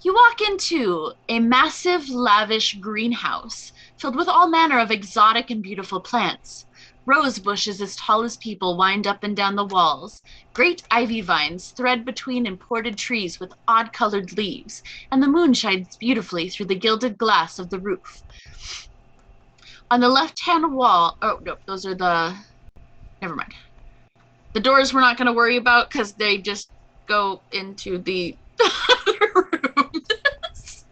you walk into a massive, lavish greenhouse filled with all manner of exotic and beautiful plants. Rose bushes as tall as people wind up and down the walls. Great ivy vines thread between imported trees with odd-colored leaves, and the moon shines beautifully through the gilded glass of the roof. On the left-hand wall, oh, no, those are the, never mind. The doors we're not going to worry about because they just go into the other rooms.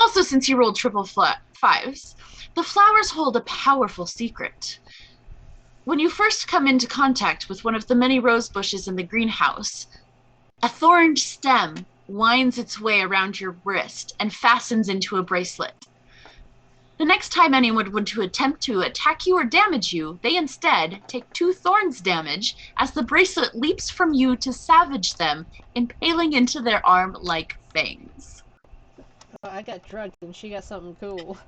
Also, since you rolled triple fives, the flowers hold a powerful secret. When you first come into contact with one of the many rose bushes in the greenhouse, a thorned stem winds its way around your wrist and fastens into a bracelet. The next time anyone would to attempt to attack you or damage you, they instead take 2 thorns damage as the bracelet leaps from you to savage them, impaling into their arm like fangs. Oh, I got drugged and she got something cool.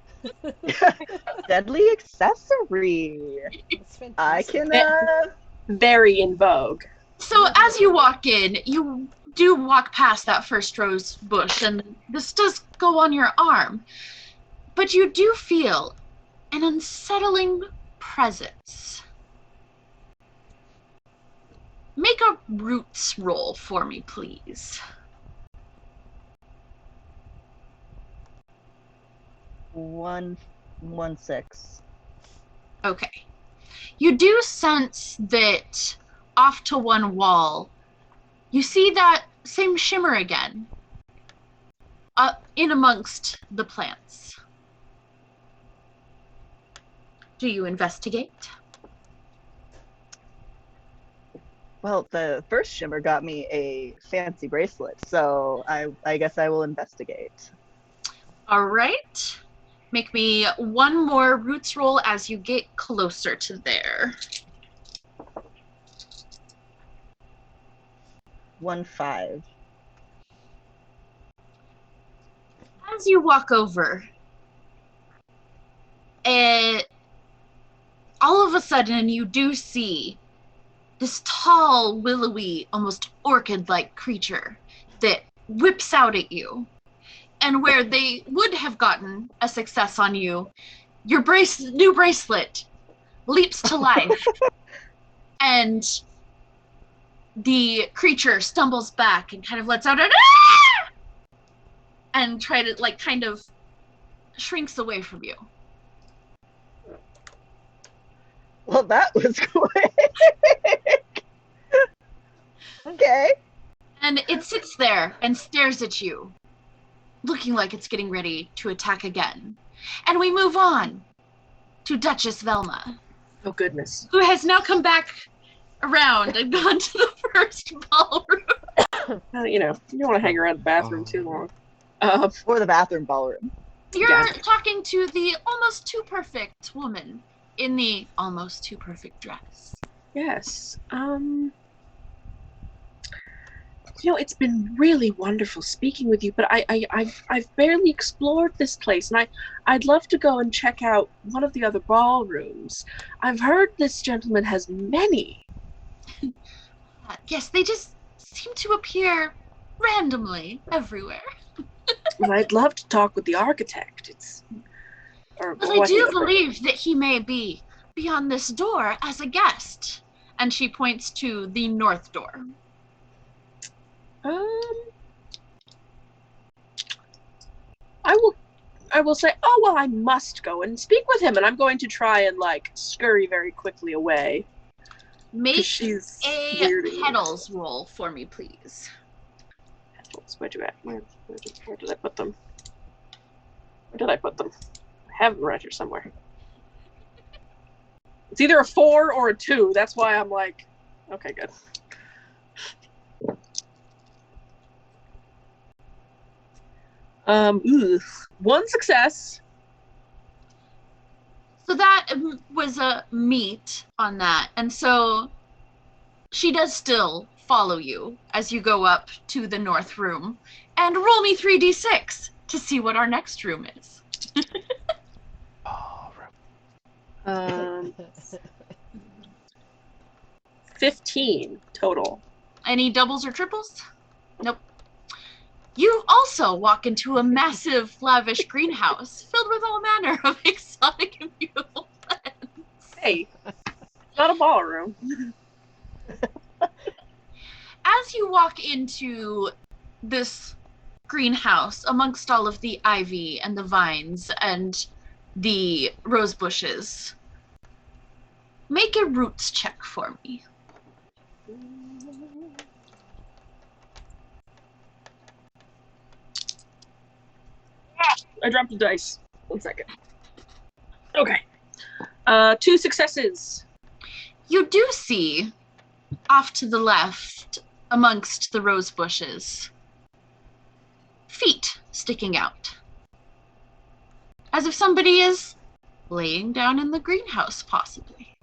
Deadly accessory. It's fantastic. I can. Very in vogue. So as you walk in, you do walk past that first rose bush, and this does go on your arm. But you do feel an unsettling presence. Make a roots roll for me, please. 1 6. Okay. You do sense that off to one wall, you see that same shimmer again, in amongst the plants. Do you investigate? Well, the first shimmer got me a fancy bracelet, so I guess I will investigate. All right. Make me one more roots roll as you get closer to there. 1 5. As you walk over, all of a sudden you do see this tall, willowy, almost orchid-like creature that whips out at you. And where they would have gotten a success on you, your new bracelet leaps to life. And the creature stumbles back and kind of lets out an "Ah!" and kind of shrinks away from you. Well, that was quick. Okay. And it sits there and stares at you, looking like it's getting ready to attack again. And we move on to Duchess Velma, Oh, goodness. who has now come back around and gone to the first ballroom. Well, you don't want to hang around the bathroom too long. Or the bathroom ballroom. You're Yeah. talking to the almost too perfect woman in the almost too perfect dress. Yes. It's been really wonderful speaking with you, but I've barely explored this place, and I'd love to go and check out one of the other ballrooms. I've heard this gentleman has many. Yes, they just seem to appear randomly everywhere. And I'd love to talk with the architect. But I do believe that he may be beyond this door as a guest. And she points to the north door. I will say, oh, well, I must go and speak with him, and I'm going to try and, scurry very quickly away. Make she's a petals roll for me, please. Petals, where did I put them? Where did I put them? I have them right here somewhere. It's either a 4 or a 2. That's why I'm like, okay, good. One success. So that was a meet on that. And so she does still follow you as you go up to the north room. And roll me 3d6 to see what our next room is. 15 total. Any doubles or triples? Nope. You also walk into a massive, lavish greenhouse filled with all manner of exotic and beautiful plants. Hey, not a ballroom. As you walk into this greenhouse amongst all of the ivy and the vines and the rose bushes, make a roots check for me. I dropped a dice. 1 second. Okay. 2 successes. You do see, off to the left, amongst the rose bushes, feet sticking out. As if somebody is laying down in the greenhouse, possibly.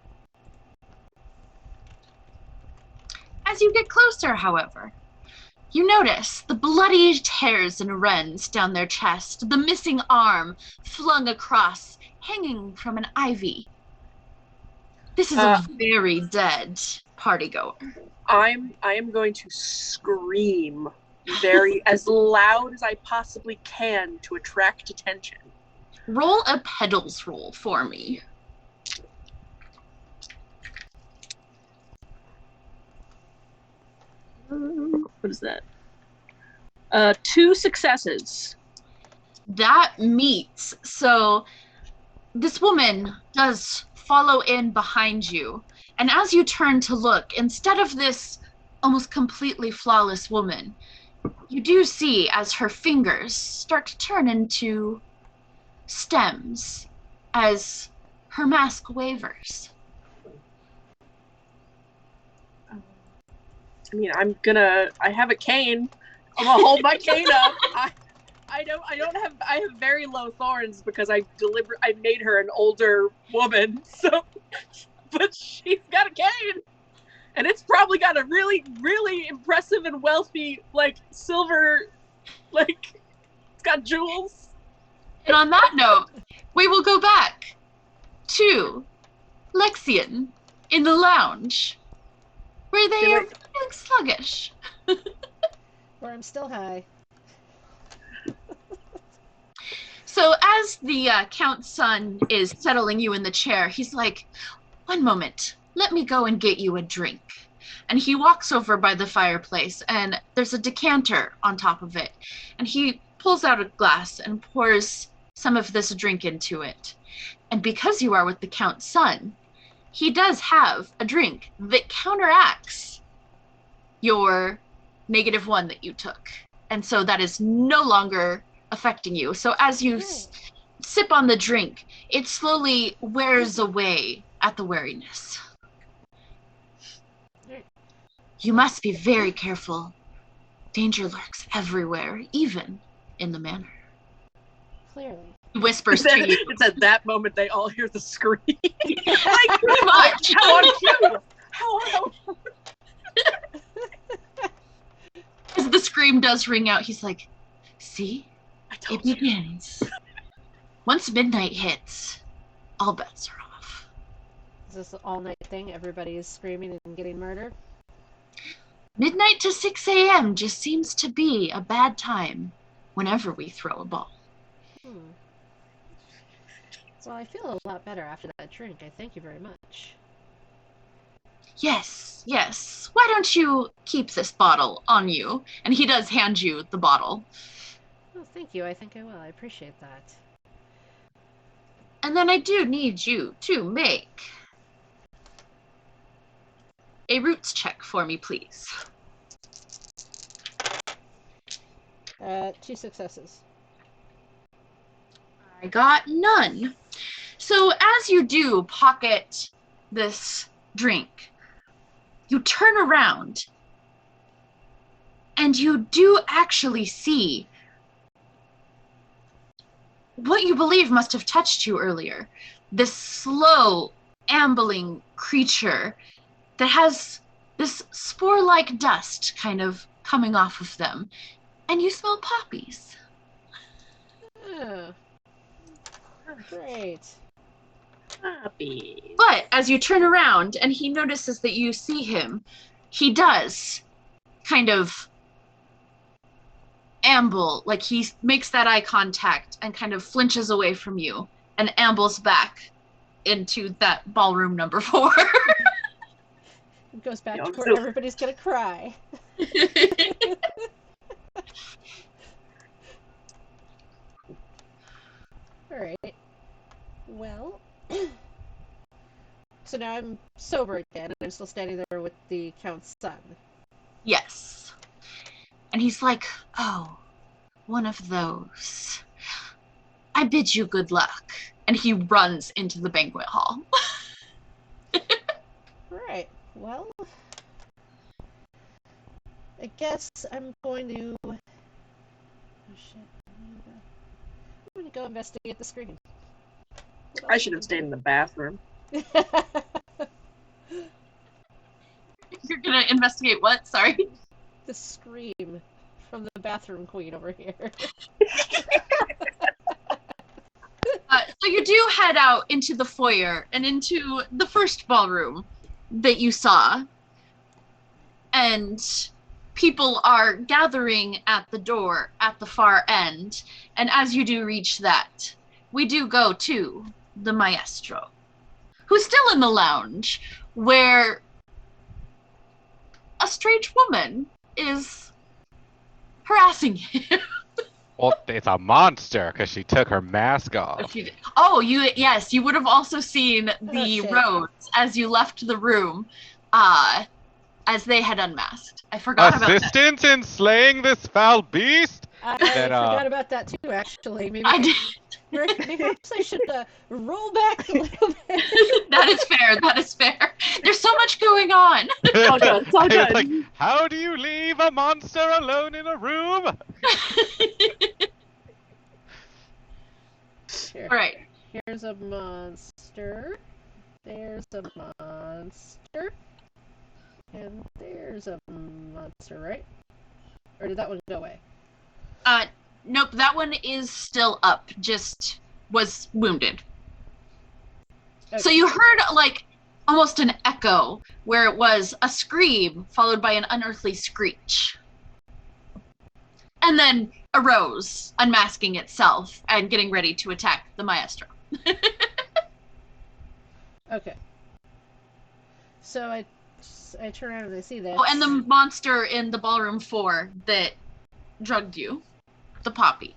As you get closer, however, you notice the bloody tears and rends down their chest, the missing arm flung across, hanging from an ivy. This is a very dead partygoer. I am going to scream as loud as I possibly can to attract attention. Roll a petals roll for me. What is that? 2 successes. That meets. So this woman does follow in behind you. And as you turn to look, instead of this almost completely flawless woman, you do see as her fingers start to turn into stems as her mask wavers. I mean, I have a cane. I'm gonna hold my cane up. I have very low thorns because I made her an older woman. So, but she's got a cane. And it's probably got a really, really impressive and wealthy, silver, it's got jewels. And on that note, we will go back to Lexian in the lounge, where they are feeling sluggish. Where I'm still high. So as the Count's son is settling you in the chair, he's like, "One moment, let me go and get you a drink." And he walks over by the fireplace, and there's a decanter on top of it. And he pulls out a glass and pours some of this drink into it. And because you are with the Count's son, he does have a drink that counteracts your -1 that you took. And so that is no longer affecting you. So as you sip on the drink, it slowly wears away at the wariness. You must be very careful. Danger lurks everywhere, even in the manor. Clearly. He whispers to you. It's at that moment they all hear the scream. Pretty much. How on cue? How scream does ring out. He's like, see? I It told you. begins. Once midnight hits, all bets are off. Is this an all-night thing? Everybody is screaming and getting murdered? Midnight to 6 a.m. just seems to be a bad time whenever we throw a ball. Well, I feel a lot better after that drink. I thank you very much. Yes, yes. Why don't you keep this bottle on you? And he does hand you the bottle. Oh, thank you. I think I will. I appreciate that. And then I do need you to make a roots check for me, please. 2 successes. I got none. So as you do pocket this drink, you turn around and you do actually see what you believe must have touched you earlier. This slow, ambling creature that has this spore-like dust kind of coming off of them. And you smell poppies. Oh. Great. Happy. But as you turn around and he notices that you see him, he does kind of amble, like he makes that eye contact and kind of flinches away from you and ambles back into that ballroom number 4. It goes back Yeah, to where so- everybody's gonna cry. Alright. Well. So now I'm sober again, and I'm still standing there with the Count's son. Yes. And he's like, oh, one of those. I bid you good luck. And he runs into the banquet hall. Right. Well, I guess I'm going to. Oh shit! I'm going to go investigate the screen. I should have stayed in the bathroom. You're gonna investigate what? Sorry. The scream from the bathroom queen over here. So you do head out into the foyer and into the first ballroom that you saw. And people are gathering at the door at the far end. And as you do reach that, we do go to the maestro, who's still in the lounge, where a strange woman is harassing him. Well, it's a monster because she took her mask off. Oh, yes, you would have also seen the shit. roads as you left the room, as they had unmasked. I forgot about that. Assistance in slaying this foul beast? I Then, forgot about that too, actually. Maybe I did. perhaps I should roll back a little bit. That is fair. That is fair. There's so much going on. It's all good. It's all It's good. like, how do you leave a monster alone in a room? Here. All right. Here's a monster. There's a monster. And there's a monster, right? Or did that one go away? Nope. That one is still up. Just was wounded. Okay. So you heard like almost an echo where it was a scream followed by an unearthly screech. And then arose, unmasking itself and getting ready to attack the maestro. Okay. So I turn around and I see that. Oh, and the monster in the ballroom 4 that drugged you. The poppy.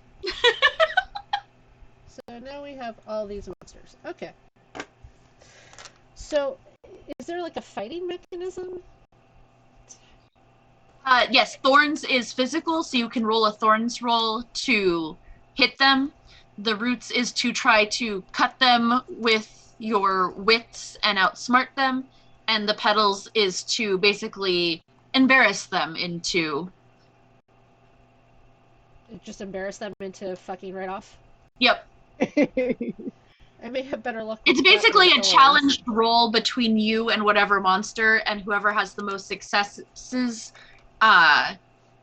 So now we have all these monsters. Okay. So, is there like a fighting mechanism? Yes, thorns is physical, so you can roll a thorns roll to hit them. The roots is to try to cut them with your wits and outsmart them. And the petals is to basically embarrass them into... Just embarrass them into fucking right off? Yep. I may have better luck. It's with that basically than a thorns. challenged roll between you and whatever monster, and whoever has the most successes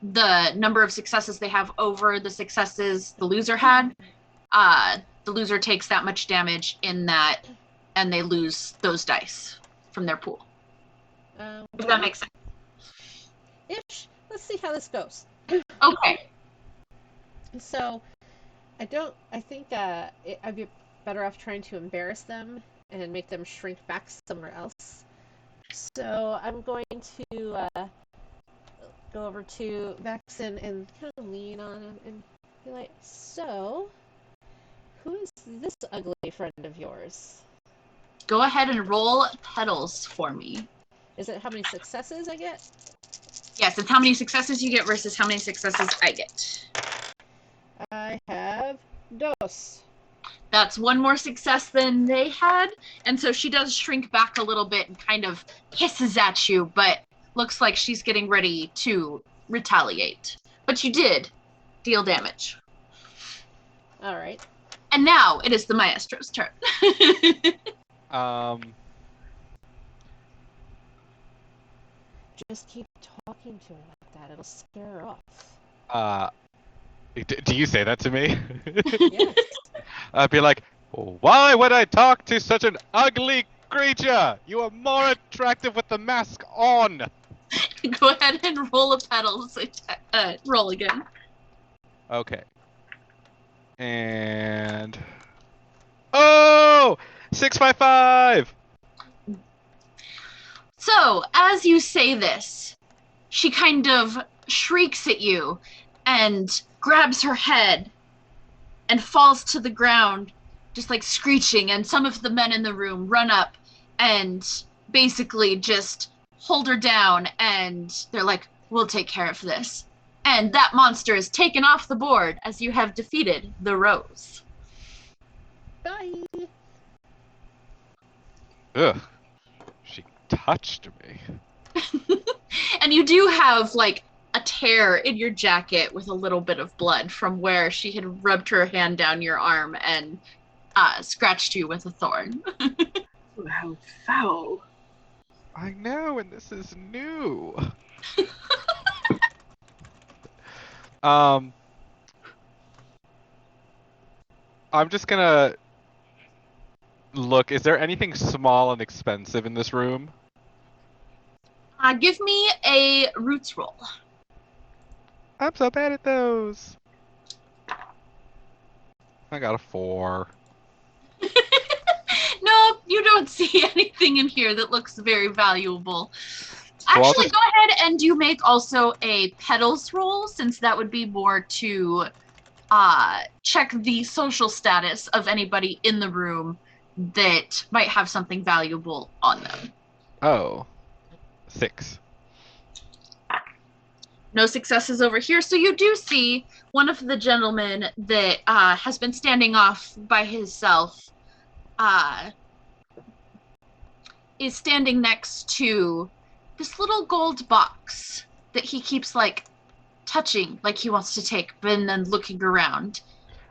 the number of successes they have over the successes the loser had, the loser takes that much damage in that, and they lose those dice from their pool. If that makes sense. Ish. Let's see how this goes. Okay. So, I think I'd be better off trying to embarrass them and make them shrink back somewhere else. So I'm going to go over to Maxon and kind of lean on him and be like, so, who is this ugly friend of yours? Go ahead and roll petals for me. Is it how many successes I get? Yes, it's how many successes you get versus how many successes I get. I have dos. That's one more success than they had, and so she does shrink back a little bit and kind of hisses at you, but looks like she's getting ready to retaliate. But you did deal damage. All right. And now it is the maestro's turn. Just keep talking to her like that. It'll scare her off. Do you say that to me? Yes. I'd be like, why would I talk to such an ugly creature? You are more attractive with the mask on. Go ahead and roll a petals. Roll again. Okay. And... Oh! 655! So, as you say this, she kind of shrieks at you and grabs her head and falls to the ground, just like screeching, and some of the men in the room run up and basically just hold her down, and they're like, we'll take care of this. And that monster is taken off the board as you have defeated the Rose. Bye. Ugh. She touched me. And you do have, like, a tear in your jacket with a little bit of blood from where she had rubbed her hand down your arm and scratched you with a thorn. Oh, how foul. I know, and this is new. I'm just gonna look. Is there anything small and expensive in this room? Give me a roots roll. I'm so bad at those. I got a 4. No, you don't see anything in here that looks very valuable. Well, Actually, go ahead and you make also a petals roll, since that would be more to check the social status of anybody in the room that might have something valuable on them. Oh. 6. No successes over here. So you do see one of the gentlemen that has been standing off by himself is standing next to this little gold box that he keeps like touching, like he wants to take, and then looking around,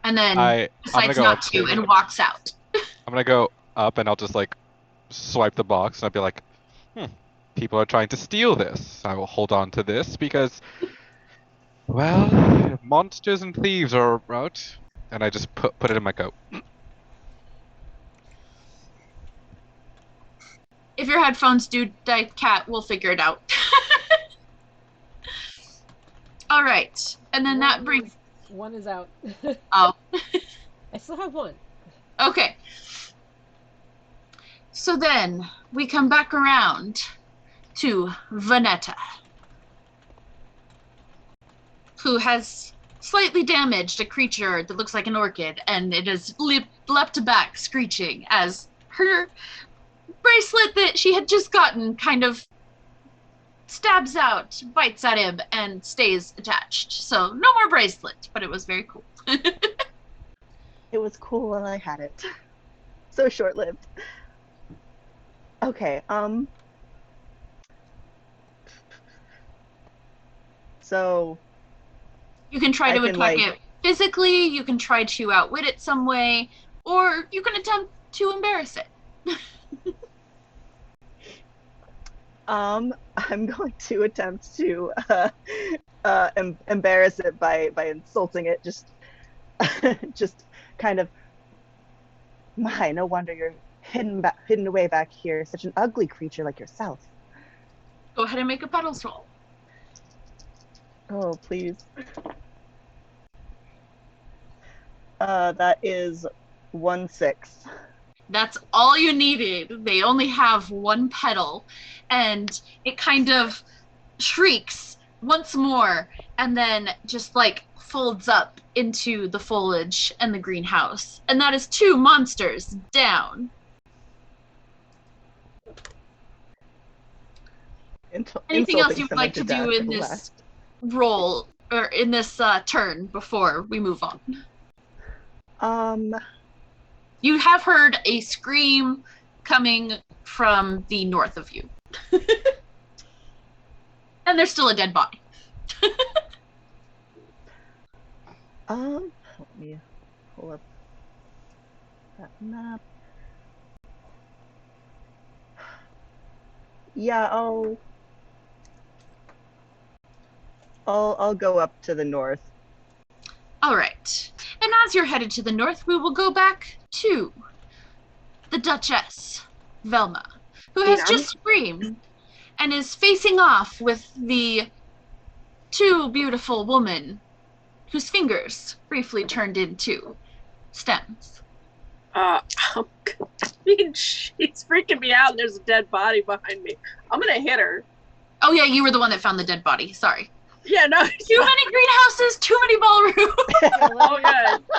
and then decides not to and walks out. I'm gonna go up and I'll just like swipe the box and I'll be like, people are trying to steal this. I will hold on to this because, well, monsters and thieves are out. And I just put it in my coat. If your headphones do die, Cat, we'll figure it out. All right, and then that brings... One is out. Oh. I still have one. Okay. So then, we come back around to Vanetta, who has slightly damaged a creature that looks like an orchid, and it has leapt back screeching as her bracelet that she had just gotten kind of stabs out, bites at him, and stays attached. So no more bracelet, but it was very cool. It was cool while I had it. So short-lived. Okay, so you can try to attack it physically, you can try to outwit it some way, or you can attempt to embarrass it. I'm going to attempt to embarrass it by insulting it. Just just kind of, my, no wonder you're hidden away back here. Such an ugly creature like yourself. Go ahead and make a petals roll. Oh, please. That is 1-6. That's all you needed. They only have one petal, and it kind of shrieks once more, and then just like folds up into the foliage and the greenhouse. And that is 2 monsters down. Anything else you would like to do in this roll, or in this turn before we move on? You have heard a scream coming from the north of you. And there's still a dead body. Let me pull up that map. Yeah, I'll go up to the north. All right. And as you're headed to the north, we will go back to the Duchess, Velma, who has just screamed and is facing off with the 2 beautiful women whose fingers briefly turned into stems. I mean, she's freaking me out and there's a dead body behind me. I'm gonna hit her. Oh yeah, you were the one that found the dead body. Sorry. Yeah, no. Too many greenhouses, too many ballrooms.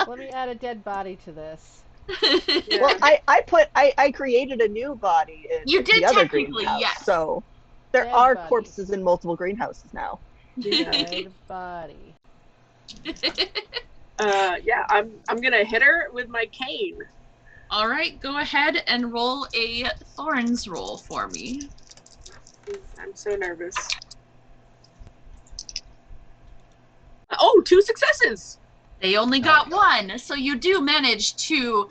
Let me add a dead body to this. Yeah. Well, I created a new body in You did the other technically, greenhouse, yes. so there Dead are bodies. corpses in multiple greenhouses now. Dead body. Yeah, I'm gonna hit her with my cane. All right, go ahead and roll a thorns roll for me. I'm so nervous. Oh, 2 successes! They only got 1, so you do manage to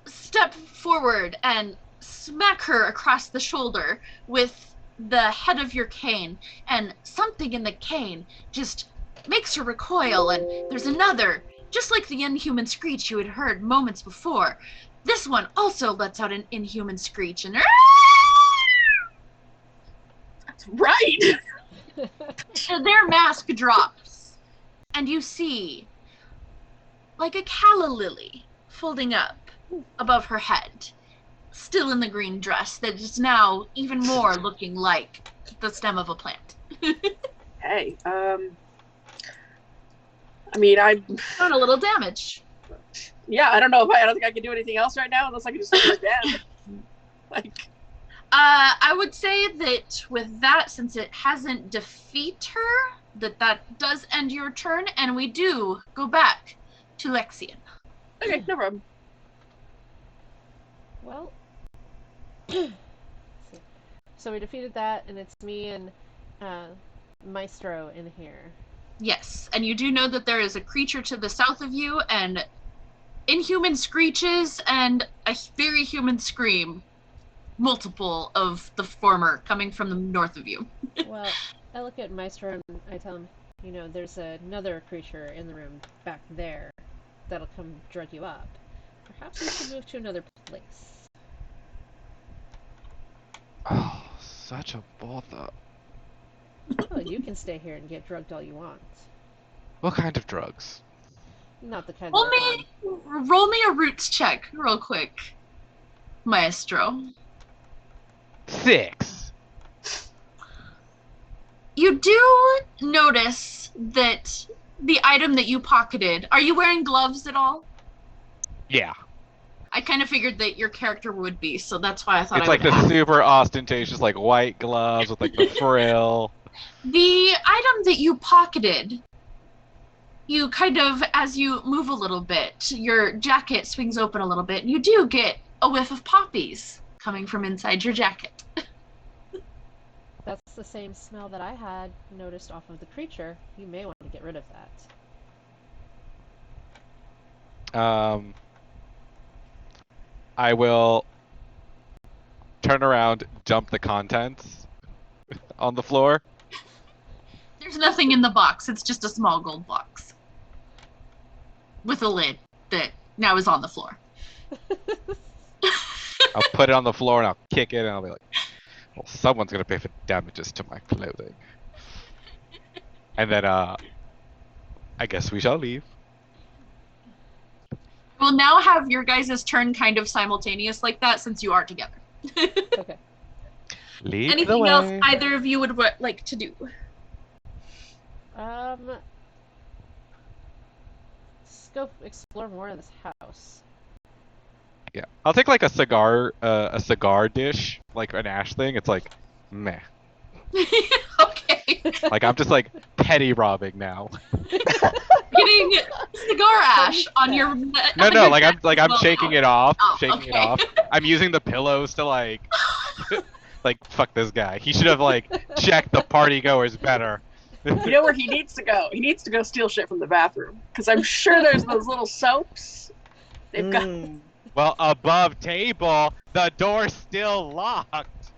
step forward and smack her across the shoulder with the head of your cane, and something in the cane just makes her recoil, and there's another, just like the inhuman screech you had heard moments before. This one also lets out an inhuman screech, and That's right! their mask drops, and you see like a calla lily folding up above her head, still in the green dress that is now even more looking like the stem of a plant. Hey, I mean, I'm Done a little damage. yeah, I don't think I can do anything else right now unless I can just hit her again. Like, I would say that with that, since it hasn't defeat her, that does end your turn, and we do go back to Lexian. okay, no problem. Well, so we defeated that, and it's me and Maestro in here. Yes, and you do know that there is a creature to the south of you, and inhuman screeches and a very human scream. Multiple of the former coming from the north of you. Well, I look at Maestro and I tell him, you know, there's another creature in the room back there that'll come drug you up. Perhaps we should move to another place. Oh, such a bother. Oh, you can stay here and get drugged all you want. What kind of drugs? Not the kind Roll that roll me a roots check real quick, Maestro. 6. You do notice that the item that you pocketed, are you wearing gloves at all? Yeah. I kind of figured that your character would be, so that's why I thought It's I like would the ask. super ostentatious, like white gloves with like the frill. The item that you pocketed, you kind of, as you move a little bit, your jacket swings open a little bit, and you do get a whiff of poppies coming from inside your jacket. That's the same smell that I had noticed off of the creature. You may want to get rid of that. I will turn around, dump the contents on the floor. There's nothing in the box. It's just a small gold box with a lid that now is on the floor. I'll put it on the floor and I'll kick it and I'll be like, well, someone's gonna pay for damages to my clothing. And then I guess we shall leave. We'll now have your guys' turn kind of simultaneous like that since you are together. Okay. Lead the Anything way. else either of you would like to do? Let's go explore more of this house. Yeah, I'll take like a cigar dish, like an ash thing. It's like, meh. Okay. Like I'm just like petty robbing now. Getting cigar ash on your No, like I'm shaking it off, Oh, shaking it okay. off. I'm using the pillows to like, like fuck this guy. He should have like checked the party goers better. You know where he needs to go? He needs to go steal shit from the bathroom. Because I'm sure there's those little soaps. They've got. Well, above table, the door's still locked.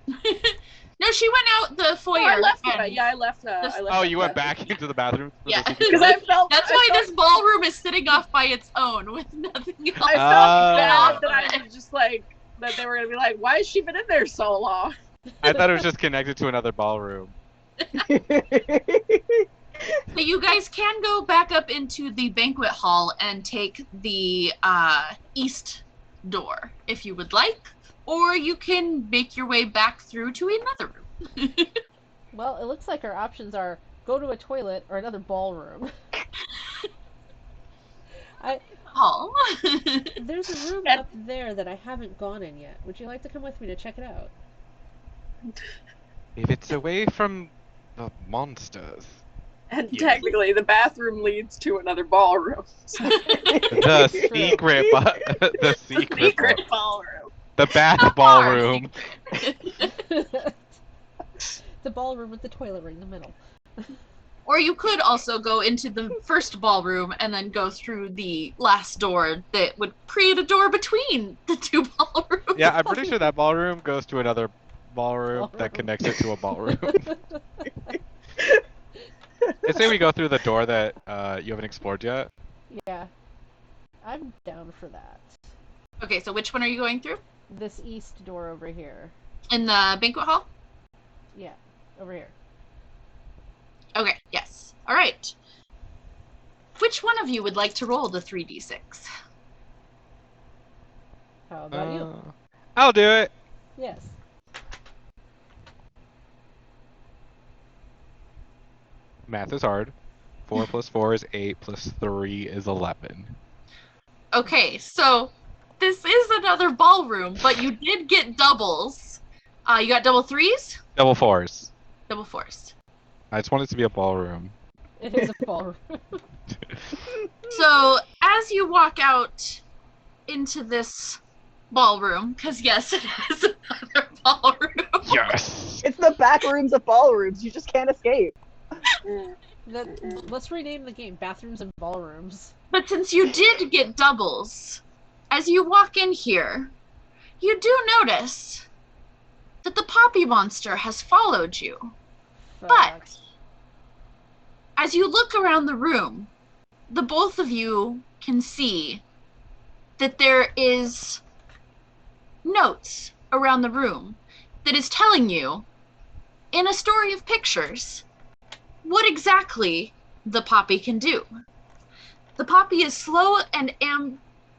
No, she went out the foyer. Oh, I left and- it. Yeah, I left. I left Oh, the you went bathroom. back into the bathroom? for the Yeah. secret Because door? I felt. That's I why felt, this ballroom is sitting off by its own with nothing else. I felt Ah. bad that I was just like that. They were gonna be like, "Why has she been in there so long?" I thought it was just connected to another ballroom. So you guys can go back up into the banquet hall and take the east door if you would like, or you can make your way back through to another room. Well, it looks like our options are go to a toilet or another ballroom. Hall. There's a room And- up there that I haven't gone in yet. Would you like to come with me to check it out? If it's away from the monsters. And Yes. technically, the bathroom leads to another ballroom. The True. secret, the secret, Secret ballroom. the bath Not ballroom. The ballroom with the toilet right in the middle. Or you could also go into the first ballroom and then go through the last door that would create a door between the two ballrooms. Yeah, I'm pretty sure that ballroom goes to another ballroom Ballroom. that connects it to a ballroom. I say we go through the door that you haven't explored yet. Yeah. I'm down for that. Okay, so which one are you going through? This east door over here. In the banquet hall? Yeah, over here. Okay, yes. All right. Which one of you would like to roll the 3d6? How about you? I'll do it. Yes. Math is hard. 4 plus 4 is 8 plus 3 is 11. Okay, so this is another ballroom, but you did get doubles. You got double threes? Double 4s. Double fours. I just want it to be a ballroom. It is a ballroom. So as you walk out into this ballroom, because yes, it is another ballroom. Yes! It's the back rooms of ballrooms. You just can't escape. Let's rename the game Bathrooms and Ballrooms. But since you did get doubles, as you walk in here, you do notice that the Poppy Monster has followed you. But as you look around the room, the both of you can see that there is notes around the room that is telling you, in a story of pictures, what exactly the Poppy can do. The Poppy is slow and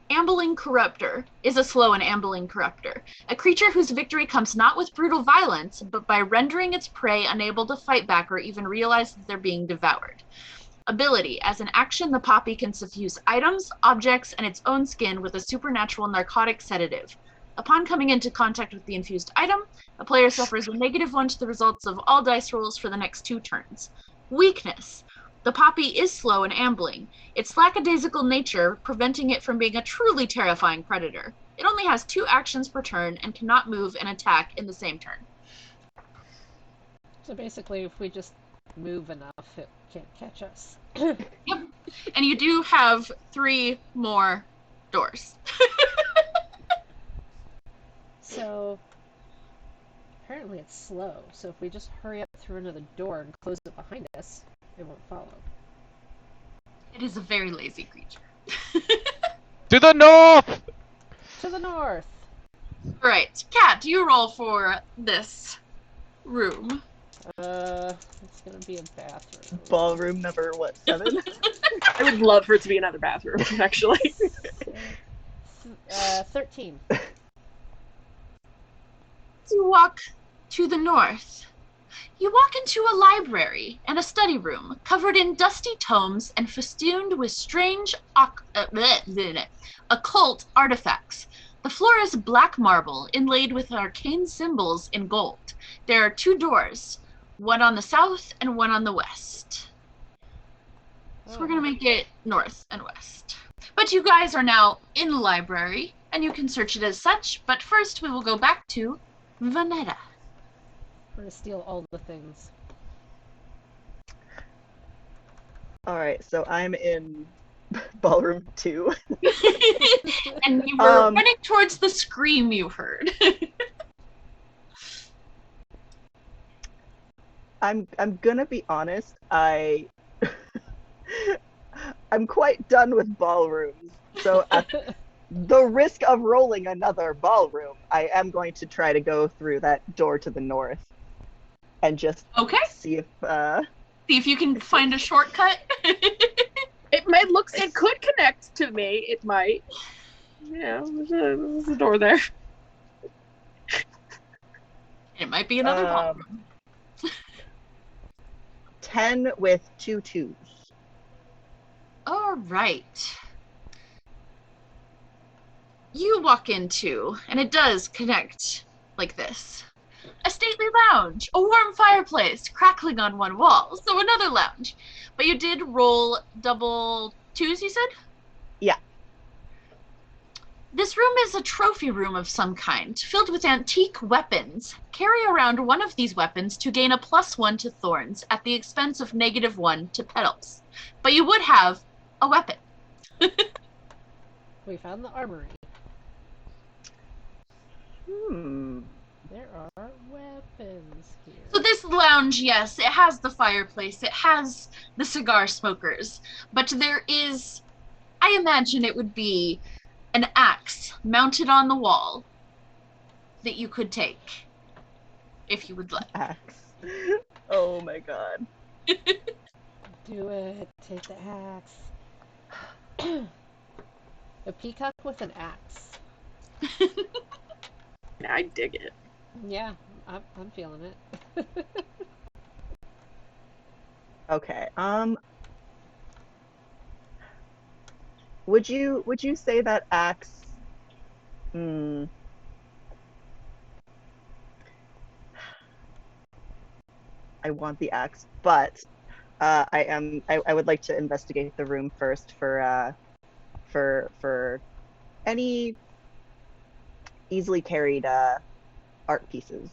ambling corruptor, is a slow and ambling corruptor, a creature whose victory comes not with brutal violence, but by rendering its prey unable to fight back or even realize that they're being devoured. Ability. As an action, the Poppy can suffuse items, objects, and its own skin with a supernatural narcotic sedative. Upon coming into contact with the infused item, a player suffers a -1 to the results of all dice rolls for the next 2 turns. Weakness. The Poppy is slow and ambling, its lackadaisical nature preventing it from being a truly terrifying predator. It only has 2 actions per turn and cannot move and attack in the same turn. So basically, if we just move enough, it can't catch us. Yep. And you do have 3 more doors. So apparently it's slow. So if we just hurry up through another door and close it behind us. it won't follow. It is a very lazy creature. To the north! To the north. Right, Kat, you roll for this room. It's gonna be a bathroom. Ballroom number, what, 7? I would love for it to be another bathroom, actually. 13. You walk to the north. You walk into a library and a study room covered in dusty tomes and festooned with strange occult artifacts. The floor is black marble inlaid with arcane symbols in gold. There are 2 doors, one on the south and one on the west. So we're going to make it north and west. But you guys are now in the library, and you can search it as such. But first, we will go back to Vanetta. We're gonna steal all the things. All right, so I'm in ballroom 2. And you were running towards the scream you heard. I'm gonna be honest. I'm quite done with ballrooms. So at the risk of rolling another ballroom, I am going to try to go through that door to the north and just Okay. see if See if you can find a shortcut. It could connect to me. It might. Yeah, there's a door there. It might be another ballroom. 10 with 2 2s. All right. You walk into, and it does connect like this. A stately lounge, a warm fireplace crackling on one wall, so another lounge. But you did roll double 2s, you said? Yeah. This room is a trophy room of some kind, filled with antique weapons. Carry around one of these weapons to gain a +1 to thorns at the expense of -1 to petals. But you would have a weapon. We found the armory. There are weapons here. So this lounge, yes, it has the fireplace, it has the cigar smokers, but there is, I imagine it would be an axe mounted on the wall that you could take, if you would like. Axe. Oh my god. Do it. Take the axe. A peacock with an axe. I dig it. Yeah, I'm feeling it. Okay. Would you say that axe? I want the axe, but I would like to investigate the room first for any easily carried art pieces.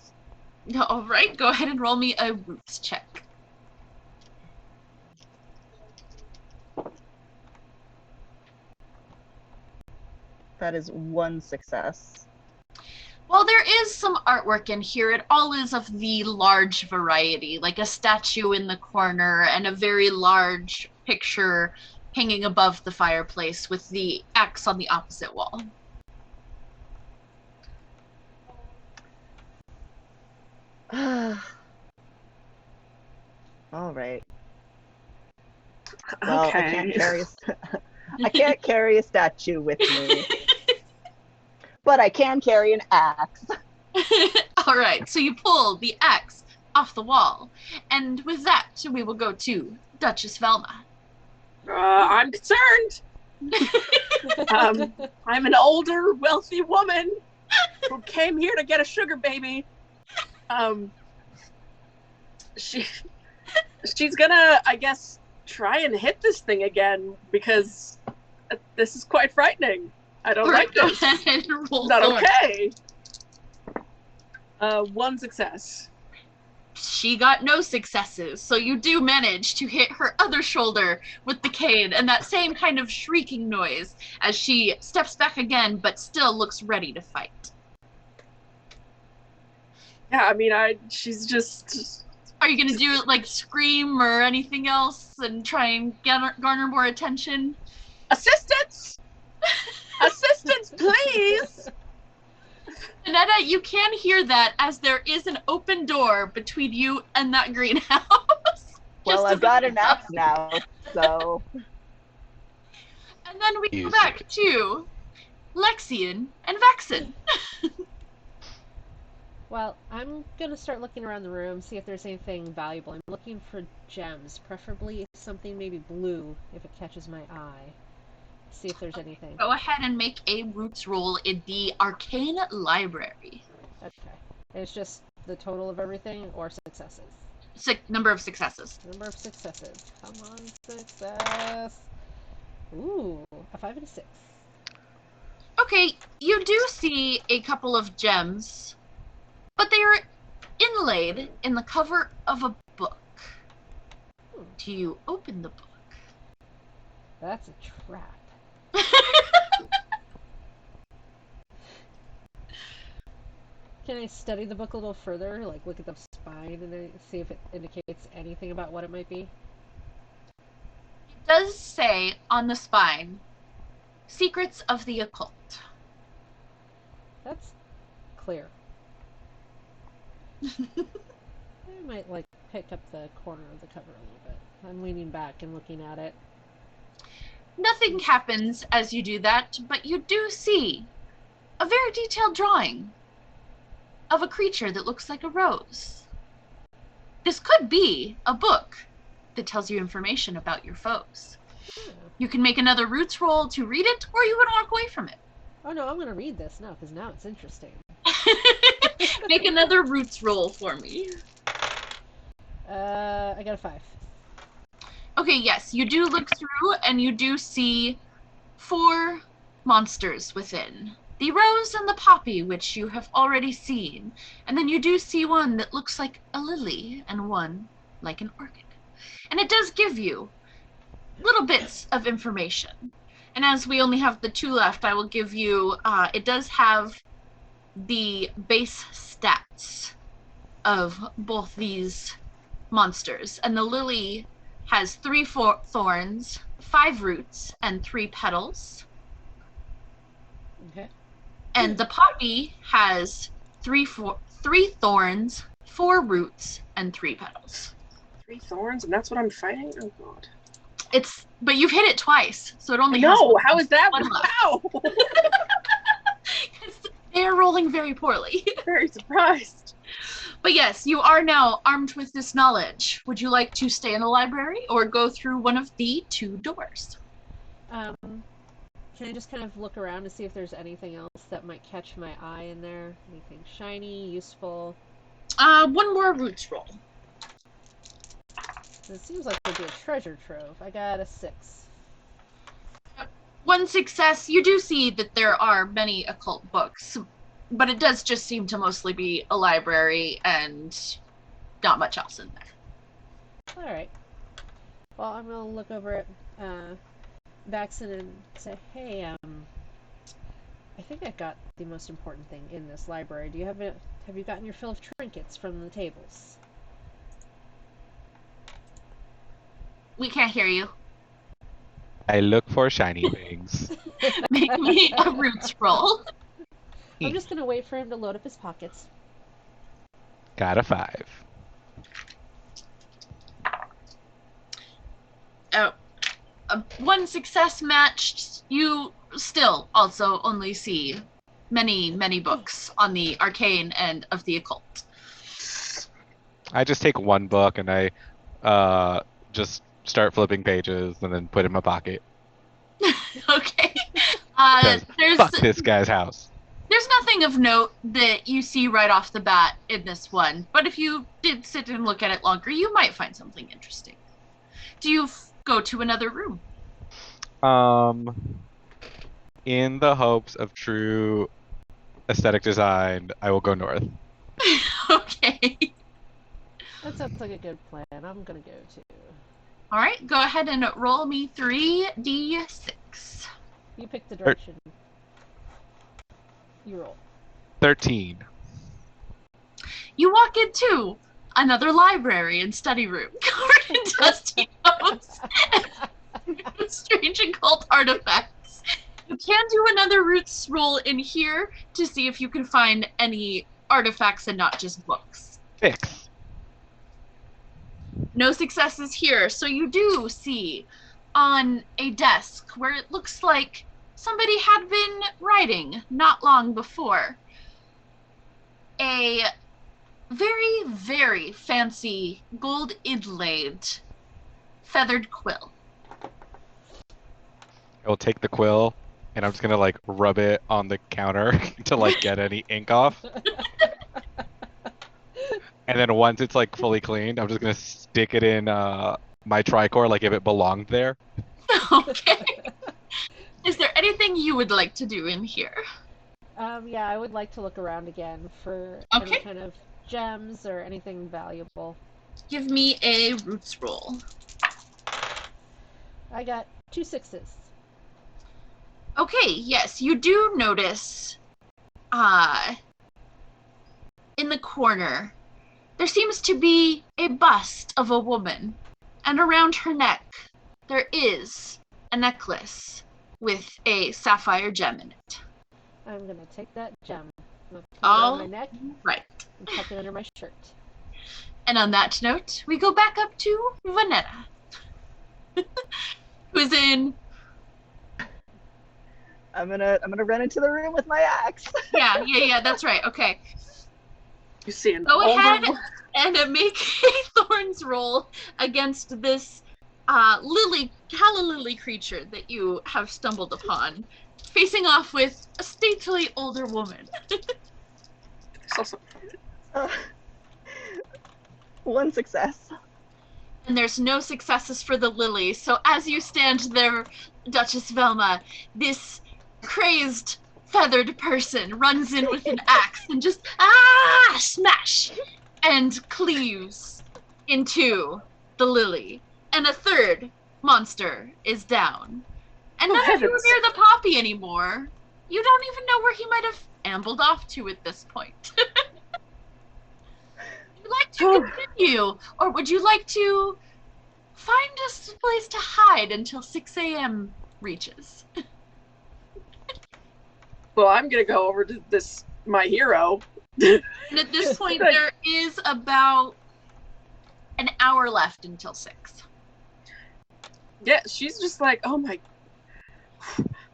All right, go ahead and roll me a roots check. That is 1 success. Well, there is some artwork in here. It all is of the large variety, like a statue in the corner and a very large picture hanging above the fireplace with the axe on the opposite wall. All right. Well, Okay. I can't carry a statue with me, but I can carry an axe. All right, so you pull the axe off the wall, and with that, we will go to Duchess Velma. I'm concerned. I'm an older, wealthy woman who came here to get a sugar baby. She's gonna, I guess, try and hit this thing again because this is quite frightening. I don't like this. Go ahead and roll Not forward. okay. 1 success. She got no successes, so you do manage to hit her other shoulder with the cane, and that same kind of shrieking noise as she steps back again, but still looks ready to fight. Yeah, I mean, she's just Are you gonna do like scream or anything else and try and garner more attention? Assistance! Assistance, please! Anetta, you can hear that as there is an open door between you and that greenhouse. Well, I've got an axe now, so. And then we go Use back it. to Lexian and Vexen. Well, I'm gonna start looking around the room, see if there's anything valuable. I'm looking for gems, preferably something maybe blue if it catches my eye. See if there's anything. Go ahead and make a roots roll in the Arcane Library. Okay. It's just the total of everything or successes? Number of successes. Number of successes. Come on, success. Ooh, a 5 and a 6. Okay, you do see a couple of gems, but they are inlaid in the cover of a book. Do you open the book? That's a trap. Can I study the book a little further? Like look at the spine and then see if it indicates anything about what it might be? It does say on the spine, Secrets of the Occult. That's clear. I might like pick up the corner of the cover a little bit. I'm leaning back and looking at it. Nothing happens as you do that, but you do see a very detailed drawing of a creature that looks like a rose. This could be a book that tells you information about your foes. You can make another roots roll to read it, or you can walk away from it. Oh no, I'm gonna read this now because now it's interesting. Make another roots roll for me. I got a 5. Okay, yes, you do look through and you do see 4 monsters within. The rose and the poppy, which you have already seen. And then you do see one that looks like a lily and one like an orchid. And it does give you little bits of information. And as we only have the 2 left, I will give you, it does have the base stats of both these monsters. And the lily has 3 thorns, 5 roots, and 3 petals. Okay. And the poppy has 3 thorns, 4 roots, and 3 petals. 3 thorns, and that's what I'm fighting? Oh god. But you've hit it twice, so it only has No, how is that? one left. How? They're rolling very poorly. Very surprised. But yes, you are now armed with this knowledge. Would you like to stay in the library or go through one of the 2 doors? Can I just kind of look around to see if there's anything else that might catch my eye in there? Anything shiny, useful? One more roots roll. It seems like it'd be a treasure trove. I got a 6. 1 success. You do see that there are many occult books, but it does just seem to mostly be a library and not much else in there. Alright. Well, I'm gonna look over at Baxton and say, hey, I think I got the most important thing in this library. Have you gotten your fill of trinkets from the tables? We can't hear you. I look for shiny things. Make me a roots roll. I'm just gonna wait for him to load up his pockets. Got a 5. Oh, 1 success matched. You still also only see many, many books on the arcane and of the occult. I just take one book and I just start flipping pages and then put it in my pocket. Okay. 'Cause fuck this guy's house. There's nothing of note that you see right off the bat in this one, but if you did sit and look at it longer, you might find something interesting. Do you go to another room? In the hopes of true aesthetic design, I will go north. Okay. That sounds like a good plan. I'm gonna go to. All right, go ahead and roll me 3d6. You pick the direction. You roll. 13. You walk into another library and study room covered in dusty notes and strange occult artifacts. You can do another roots roll in here to see if you can find any artifacts and not just books. 6. No successes here. So you do see on a desk where it looks like somebody had been writing not long before a very, very fancy gold inlaid feathered quill. I will take the quill, and I'm just gonna like rub it on the counter to like get any ink off. And then once it's like fully cleaned, I'm just gonna stick it in my tricor like if it belonged there. Okay. Is there anything you would like to do in here? Yeah, I would like to look around again for Okay. any kind of gems or anything valuable. Give me a roots roll. I got 2 6s. Okay, yes, you do notice in the corner there seems to be a bust of a woman, and around her neck there is a necklace with a sapphire gem in it. I'm gonna take that gem. I'm gonna put it Oh, on my neck right. and tuck it under my shirt. And on that note, we go back up to Vanetta, who's in. I'm gonna run into the room with my axe. Yeah, that's right. Okay. You see an Go older ahead wo- and make a thorns roll against this calla lily creature that you have stumbled upon, facing off with a stately older woman. Also, One success. And there's no successes for the lily, so as you stand there, Duchess Velma, this crazed feathered person runs in with an axe and just smash, and cleaves into the lily. And a third monster is down. And Oh, none of you are heavens. near the poppy anymore. You don't even know where he might have ambled off to at this point. Would you like to continue, or would you like to find a place to hide until 6 a.m. reaches? well, I'm gonna go over to my hero. And at this point, there is about an hour left until 6. Yeah, she's just like, oh my,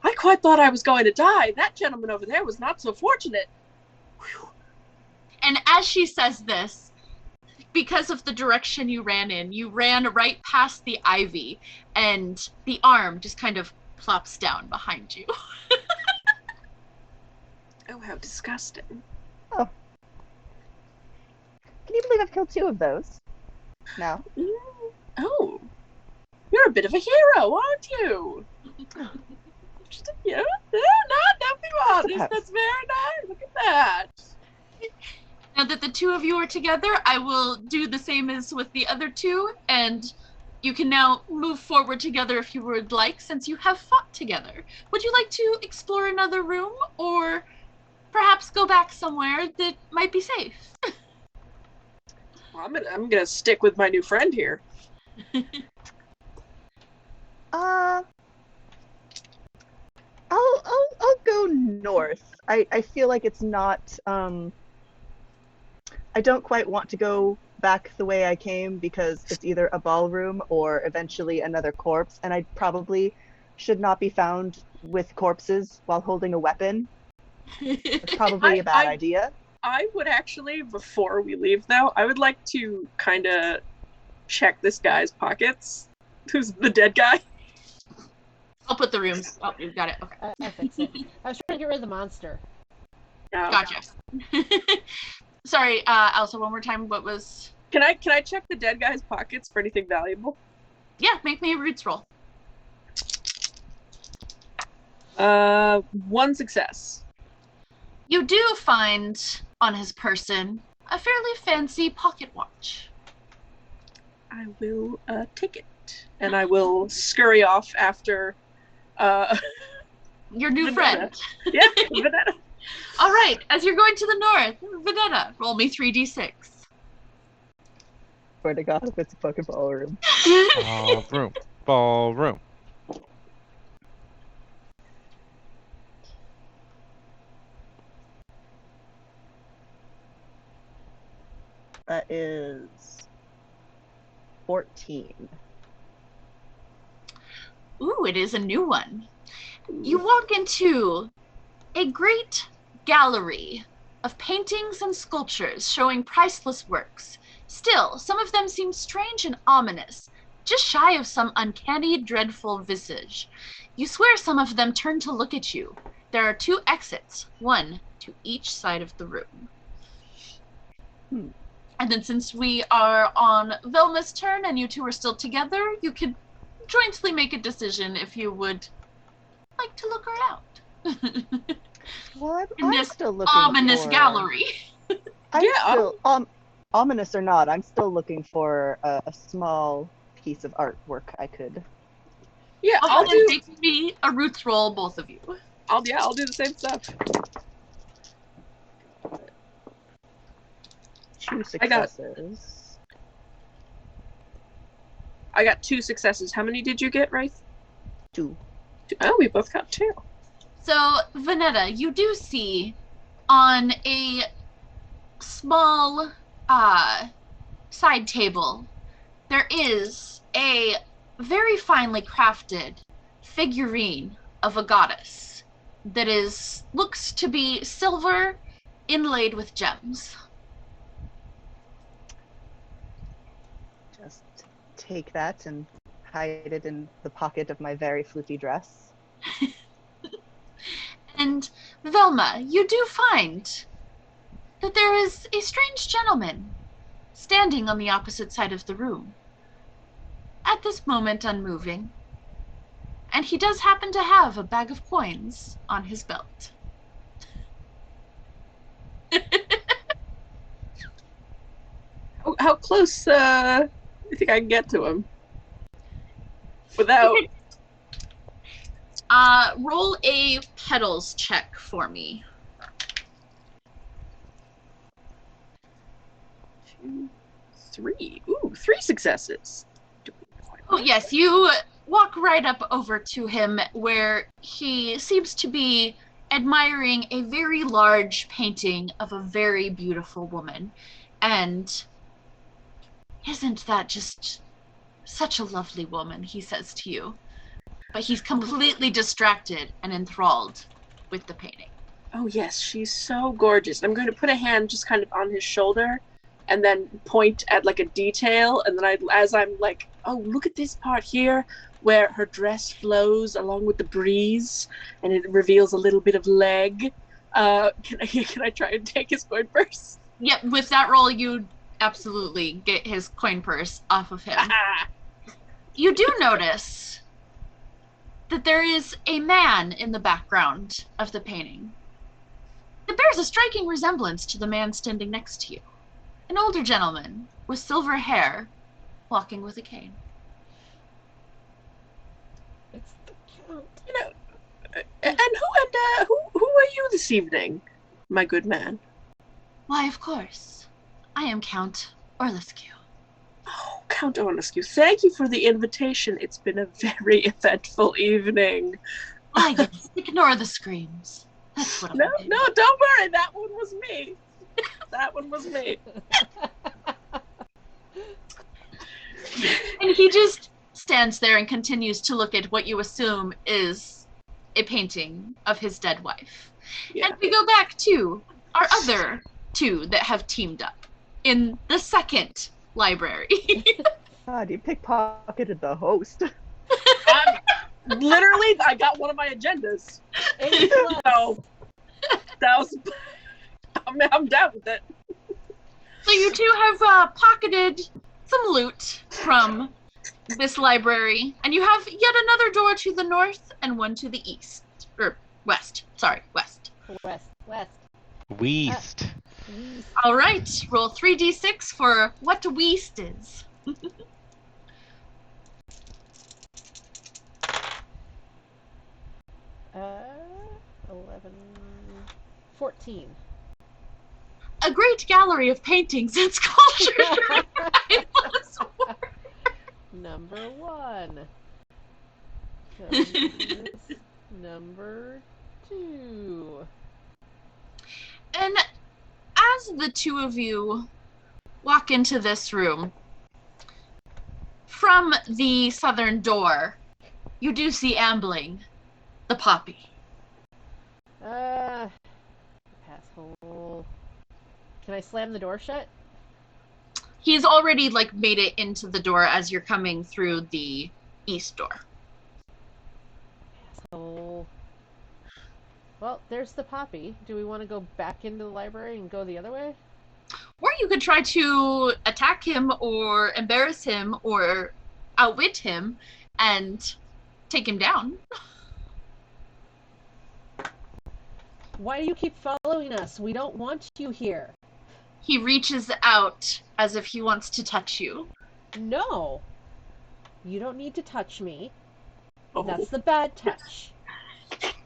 I quite thought I was going to die. That gentleman over there was not so fortunate. Whew. And as she says this, because of the direction you ran in, you ran right past the ivy, and the arm just kind of plops down behind you. Oh, how disgusting. Can you believe I've killed 2 of those? No. Oh, you're a bit of a hero, aren't you? Just, yeah, nothing wrong. Perhaps. That's very nice. Look at that. Now that the 2 of you are together, I will do the same as with the other 2, and you can now move forward together if you would like, since you have fought together. Would you like to explore another room, or perhaps go back somewhere that might be safe? Well, I'm gonna stick with my new friend here. I'll go north. I feel like it's not I don't quite want to go back the way I came because it's either a ballroom or eventually another corpse, and I probably should not be found with corpses while holding a weapon. It's probably a bad idea. I would actually, before we leave though, I would like to kind of check this guy's pockets. Who's the dead guy? I'll put the rooms. Oh, you got it. Okay. I fixed it. I was trying to get rid of the monster. Gotcha. Sorry, Elsa, one more time. What was... Can I check the dead guy's pockets for anything valuable? Yeah, make me a roots roll. 1 success. You do find on his person a fairly fancy pocket watch. I will take it, and I will scurry off after Your new Vanetta. friend. Yeah, Vanetta. All right, as you're going to the north, Vanetta, roll me 3d6. swear to God, if it's a fucking ballroom. Ballroom. Ballroom. That is 14. Ooh, it is a new one. You walk into a great gallery of paintings and sculptures showing priceless works. Still, some of them seem strange and ominous, just shy of some uncanny, dreadful visage. You swear some of them turn to look at you. There are 2 exits, one to each side of the room. And then since we are on Velma's turn and you two are still together, you could jointly make a decision if you would like to look around. Well, In I'm this still looking ominous for... gallery. I'm still, ominous or not, I'm still looking for a small piece of artwork I could... Yeah, I'll do. Make me a roots roll, both of you. I'll do the same stuff. 2 successes. I got 2 successes. How many did you get, Wraith? 2. Oh, we both got 2. So, Vanetta, you do see on a small side table, there is a very finely crafted figurine of a goddess that looks to be silver inlaid with gems. Just take that and hide it in the pocket of my very floofy dress. And Velma, you do find that there is a strange gentleman standing on the opposite side of the room. At this moment, unmoving. And he does happen to have a bag of coins on his belt. How close do you think I can get to him? Without... Roll a petals check for me. 2, 3. Ooh, 3 successes. Oh, yes, you walk right up over to him where he seems to be admiring a very large painting of a very beautiful woman. And isn't that just such a lovely woman, he says to you. But he's completely distracted and enthralled with the painting. Oh, yes, she's so gorgeous. I'm going to put a hand just kind of on his shoulder and then point at like a detail. And then as I'm like, oh, look at this part here where her dress flows along with the breeze and it reveals a little bit of leg. Can I try and take his coin purse? Yep, with that roll, you absolutely get his coin purse off of him. You do notice that there is a man in the background of the painting. It bears a striking resemblance to the man standing next to you. An older gentleman with silver hair, walking with a cane. It's the count. You know, and who are you this evening, my good man? Why, of course. I am Count Orliscu. Oh, Count Orliscu, thank you for the invitation. It's been a very eventful evening. Why, yes, ignore the screams. That's what No, I'm doing. no, don't worry. That one was me. That one was me. And he just stands there and continues to look at what you assume is a painting of his dead wife. Yeah. And we go back to our other two that have teamed up in the second library. God, you pickpocketed the host. Literally, I got one of my agendas. So, that was... I'm down with it. So you two have pocketed some loot from this library, and you have yet another door to the north and one to the east. Or west. Sorry, west. West. Weast. All right, roll 3d6 for what weast is. 11, 14. A great gallery of paintings and sculptures. Goes number 2. And as the two of you walk into this room, from the southern door, you do see ambling the Poppy. Asshole. Can I slam the door shut? He's already made it into the door as you're coming through the east door. Asshole. Well, there's the Poppy. Do we want to go back into the library and go the other way? Or you could try to attack him or embarrass him or outwit him and take him down. Why do you keep following us? We don't want you here. He reaches out as if he wants to touch you. No. You don't need to touch me. Oh. That's the bad touch.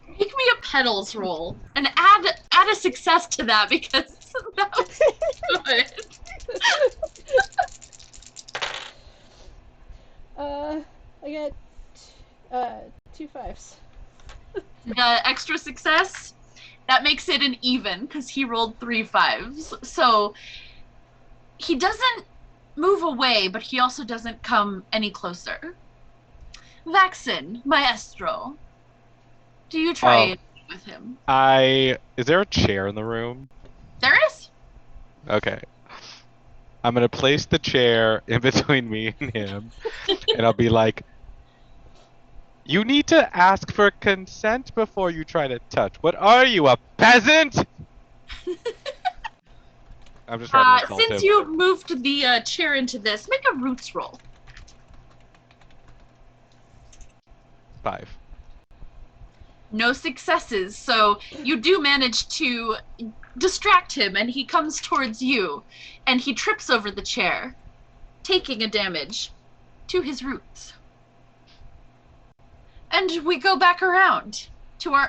Make me a petals roll and add a success to that because that was good. I get 2 5s. The extra success, that makes it an even because he rolled 3 5s. So he doesn't move away, but he also doesn't come any closer. Vaxen, Maestro, do you try with him? Is there a chair in the room? There is. Okay. I'm gonna place the chair in between me and him, and I'll be like, "You need to ask for consent before you try to touch. What are you, a peasant?" I'm just trying to insult Since him. you moved the chair into this, make a roots roll. 5. No successes, so you do manage to distract him, and he comes towards you, and he trips over the chair, taking a damage to his roots. And we go back around to our...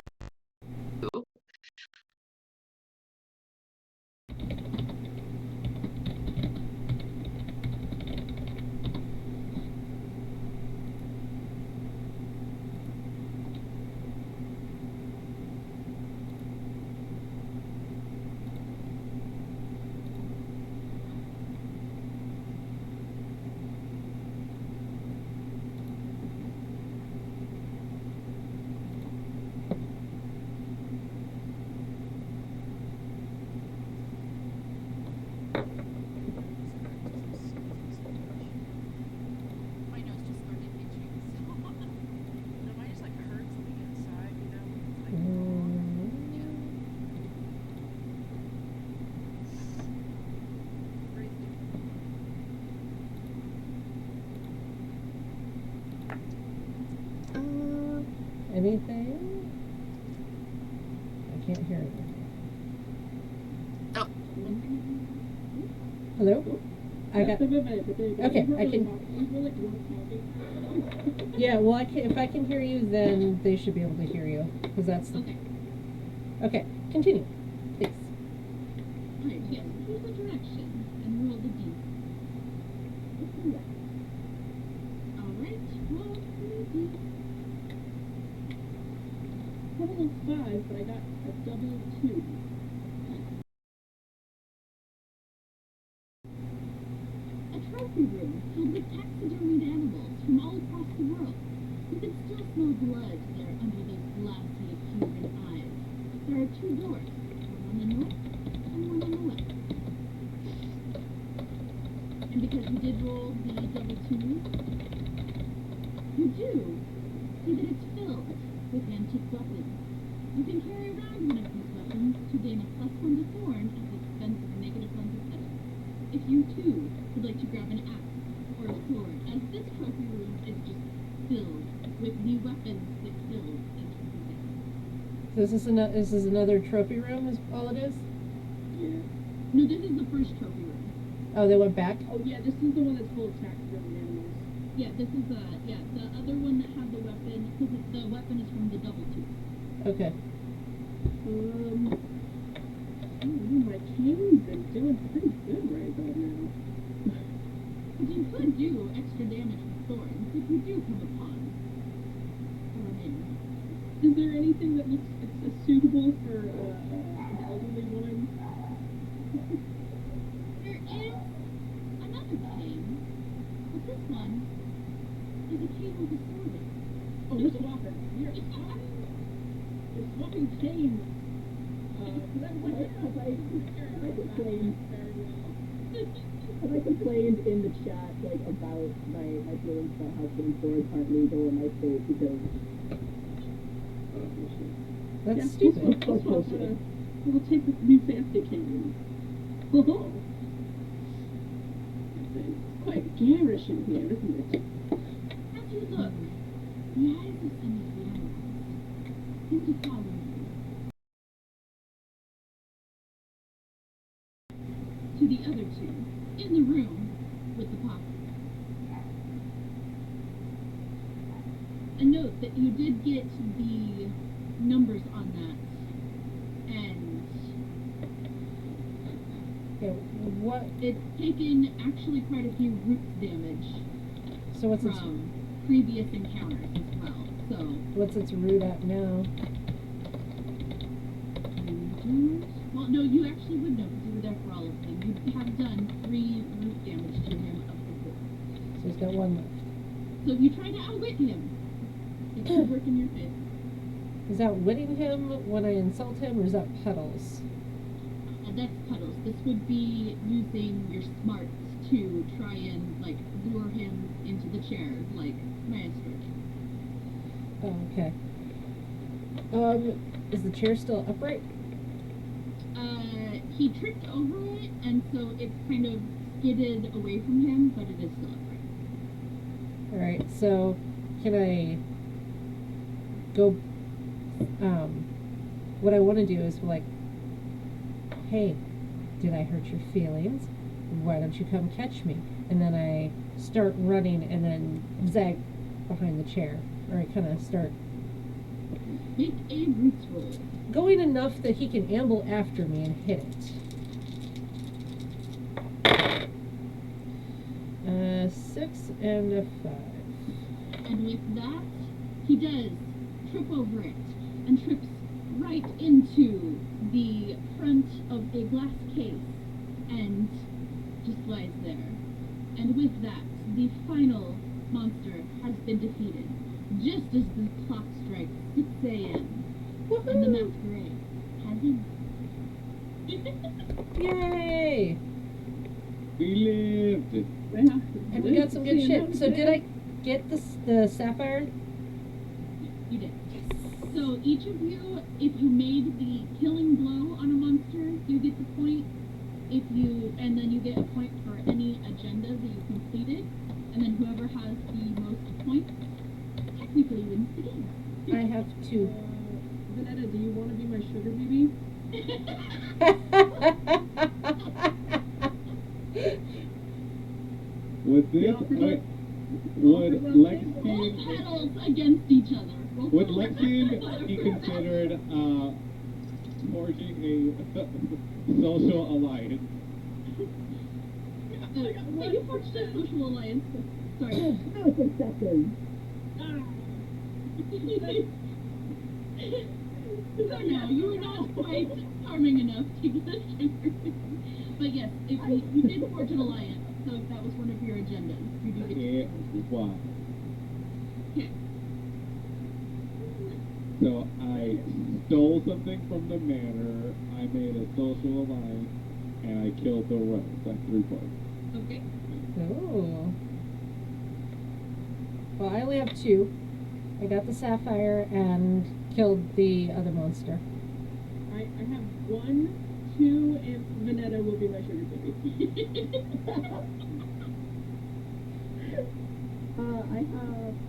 Anything? I can't hear you. Oh. Hello? I got. Okay, I can. Yeah, well, if I can hear you, then they should be able to hear you, because that's the. Okay, continue, please. Alright, yes, here's the direction, and roll the D. Alright, roll the D. I rolled 5, but I got a double 2. A trophy room filled with taxidermied animals from all across the world. You can still smell blood there under those glassy, accusing eyes. There are 2 doors, one on the north and one on the west. And because you did roll the double 2s, you do see that it's filled with antique weapons. You can carry around one of these weapons to gain a +1 to thorn at the expense of -1 to settle. If you too would like to grab an axe or a sword, as this trophy room is just filled with new weapons that kill and everything. So this is another trophy room, is all it is? Yeah. No, this is the first trophy room. Oh, they went back? Oh yeah, this is the one that's full of taxidermied animals. Yeah, this is the other one that had the weapon, because the weapon is from the double 2. Okay. My king's been doing pretty good right about now. You could do extra damage with thorns if you do come upon Is there anything that looks suitable for an elderly woman? There is another cane, but this one is a cane with a sword in it. Oh, Mr. Walker, you're swapping canes. Have I complained in the chat like about my feelings about how certain swords aren't legal in my state because That's stupid. We'll take this new fancy cane. Oh, it's quite garish in here, isn't it? As you look, the eyes of some of the animals seem to follow you. To the other two, in the room with the pocket. And note that you did get the numbers on that, and Okay, what? it's taken actually quite a few root damage So what's its from previous encounters as well. So, what's its root at now? well, no, you actually would know because you were there for all of them. You have done 3 root damage to him of the 4. So he's got 1 left. So if you try to outwit him, it should work in your favor. Is that witting him when I insult him, or is that petals? And that's puddles. This would be using your smarts to try and like lure him into the chair, like Masquerade. Oh, okay. Is the chair still upright? He tripped over it, and so it kind of skidded away from him, but it is still upright. Alright, so can I go, what I want to do is like, hey, did I hurt your feelings? Why don't you come catch me? And then I start running and then zag behind the chair. Or I kind of start Make a roots roll. going enough that he can amble after me and hit it. 6 and a 5. And with that, he does trip over it and trips right into the front of a glass case and just lies there. And with that, the final monster has been defeated, just as the clock strikes 6 a.m. and the Masquerade has ended. Yay! We lived. And we got some good shit. So did I get the sapphire? You did. So each of you, if you made the killing blow on a monster, you get the point. And then you get a point for any agenda that you completed. And then whoever has the most points technically wins the game. I have 2. Vanetta, do you want to be my sugar baby? Would this would Roll Lexian petals against each other. Roll would petals. Lexian be considered forging a social alliance? Yeah, you forged a social alliance. Sorry. No, it's excessive. So no, you were not quite charming enough to get the sugar. But yes, you did forge an alliance, so that was one of your agendas. You do get It was. Okay. So I stole something from the manor, I made a social alliance, and I killed the rose. That's 3 points. Okay. Oh. Well, I only have 2. I got the sapphire and killed the other monster. I have 1, 2, and Vanetta will be my sugar baby.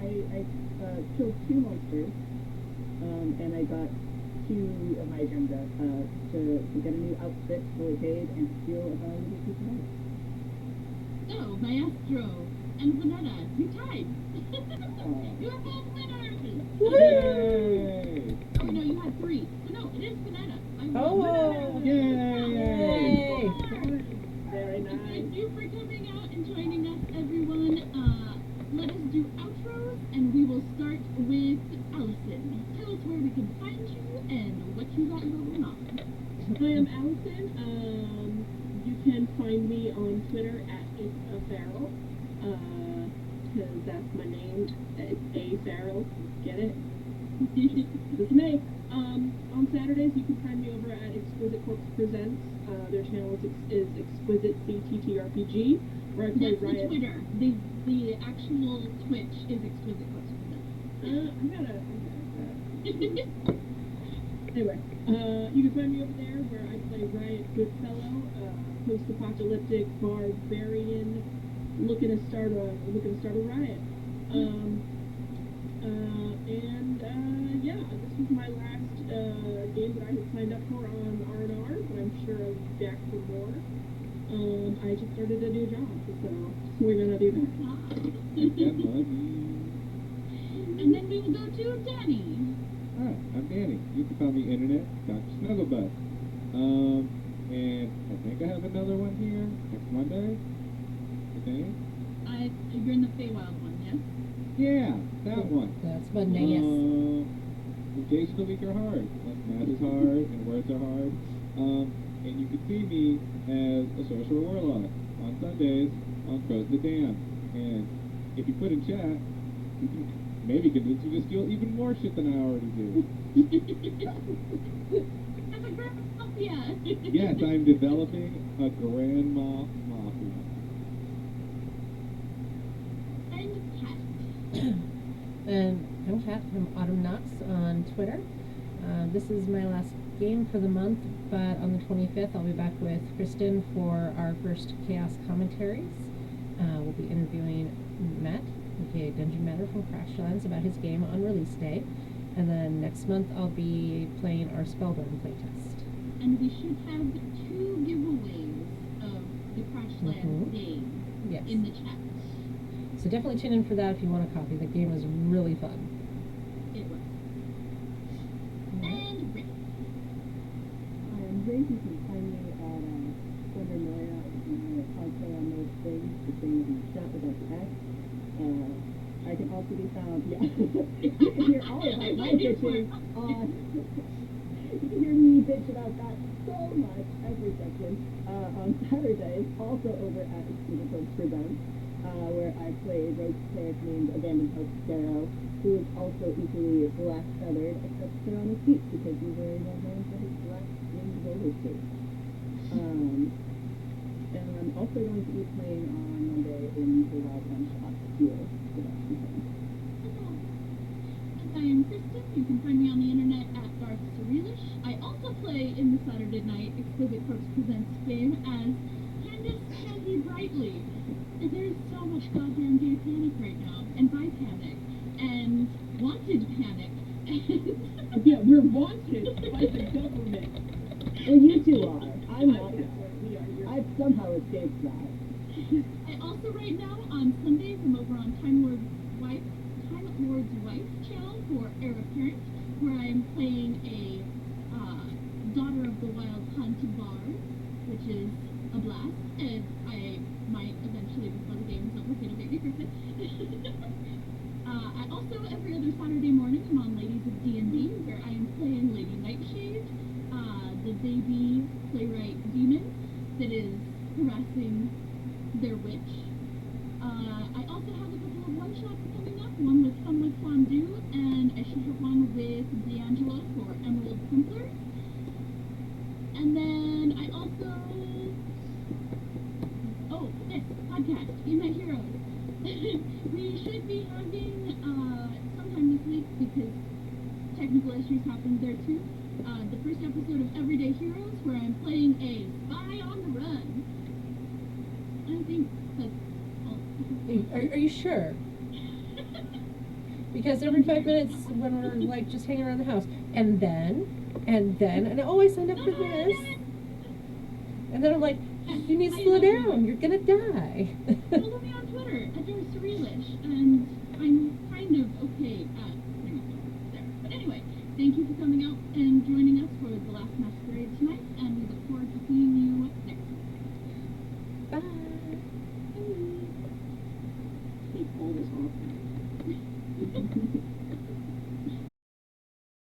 I killed 2 monsters, and I got 2 of my agenda to get a new outfit fully paid and steal a valuable piece of money. So, Maestro and Vanetta, you tied. You are both winners. Yay! Oh no, you had 3. Oh, no, it is Vanetta. Oh! Yay! Very nice. Thank you for coming out and joining us, everyone. Let us do outros, and we will start with Allison. Farrell, because that's my name. It's A Farrell. Get it? That's me. On Saturdays, you can find me over at Exquisite Corpse Presents. Their channel is Exquisite ttrpg, where I play That's the Riot. Twitter. The actual Twitch is Exquisite Corpse Presents. I gotta. Anyway, you can find me over there where I play Riot Goodfellow, post-apocalyptic barbarian looking to start a riot. Yeah, this was my last game that I had signed up for on R&R, but I'm sure I'll be back for more. I just started a new job, so we're gonna do that. And then we will go to Danny. Hi, I'm Danny. You can find me internet, Dr. Snugglebutt. And I think I have another one here next Monday. Okay? You're in the Feywild one, yes? Yeah, that one. That's Monday, yes. Days of the week are hard. Like math is hard and words are hard. And you can see me as a sorcerer warlock on Sundays on Crows the Dam. And if you put in chat, you can maybe convince you to steal even more shit than I already do. As a grand mafia. Yes, I'm developing a grandma mafia. And Cat. And I'm Kat from Autumn Knox on Twitter. This is my last game for the month, but on the 25th I'll be back with Kristen for our first Chaos Commentaries. We'll be interviewing Matt, aka Dungeon Matter from Crashlands, about his game on release day. And then next month I'll be playing our Spellburn playtest. And we should have 2 giveaways of the Crashlands game Yes. in the chat. So definitely tune in for that if you want a copy. The game is really fun. It was. And Rick. I'm Grace. You can find me at Slender Moya. My cosplay on most things, the things in the chat without the X. I can also be found, yeah. You can hear all about my bitching on. You can hear me bitch about that so much every second on Saturdays, also over at Exquisite Corpse Presents, where I play a rogue cleric named Abandoned Hope Sparrow, who is also equally black-feathered, except sit on his feet because he's very well known for his black-skinned roller skates. And I'm also going to be playing on Monday in the Wild One-Shot here. So that's fun. I am Kristen. You can find me on the internet at Garth Cerelish. I also play in the Saturday night Exquisite Corpse Presents game as Candace Candy Brightly. There's so much goddamn gay panic right now, and bi panic, and wanted panic, and Yeah, we're wanted by the government. Well, you two are. I'm not. I've somehow escaped that. I also right now on Sundays I'm over on Time Lord's Wife channel for Heir Apparent, where I'm playing a Daughter of the Wild Hunt bard, which is a blast, and I might eventually, before the game is over, get a baby griffin. I also, every other Saturday morning, I'm on Ladies of D&D, where I am playing Lady Nightshade, the baby playwright demon that is harassing their witch. I also have a couple of one-shots coming up, one with Fun with Fondue, and I should have one with D'Angelo for Emerald Templars. And then I also... Oh, this podcast, In My Heroes. We should be having, sometime this week, because technical issues happened there too, the first episode of Everyday Heroes, where I'm playing a spy on the run. I think that's all. Are you sure? Because every 5 minutes when we're like just hanging around the house, and oh, I signed up for this, and then I'm like, you need to slow down, you're gonna die. Follow me on Twitter at Joyce Cerelish, and I'm kind of okay at pretty much there. But anyway, thank you for coming out and joining us for the last Masquerade tonight, and we look forward to seeing you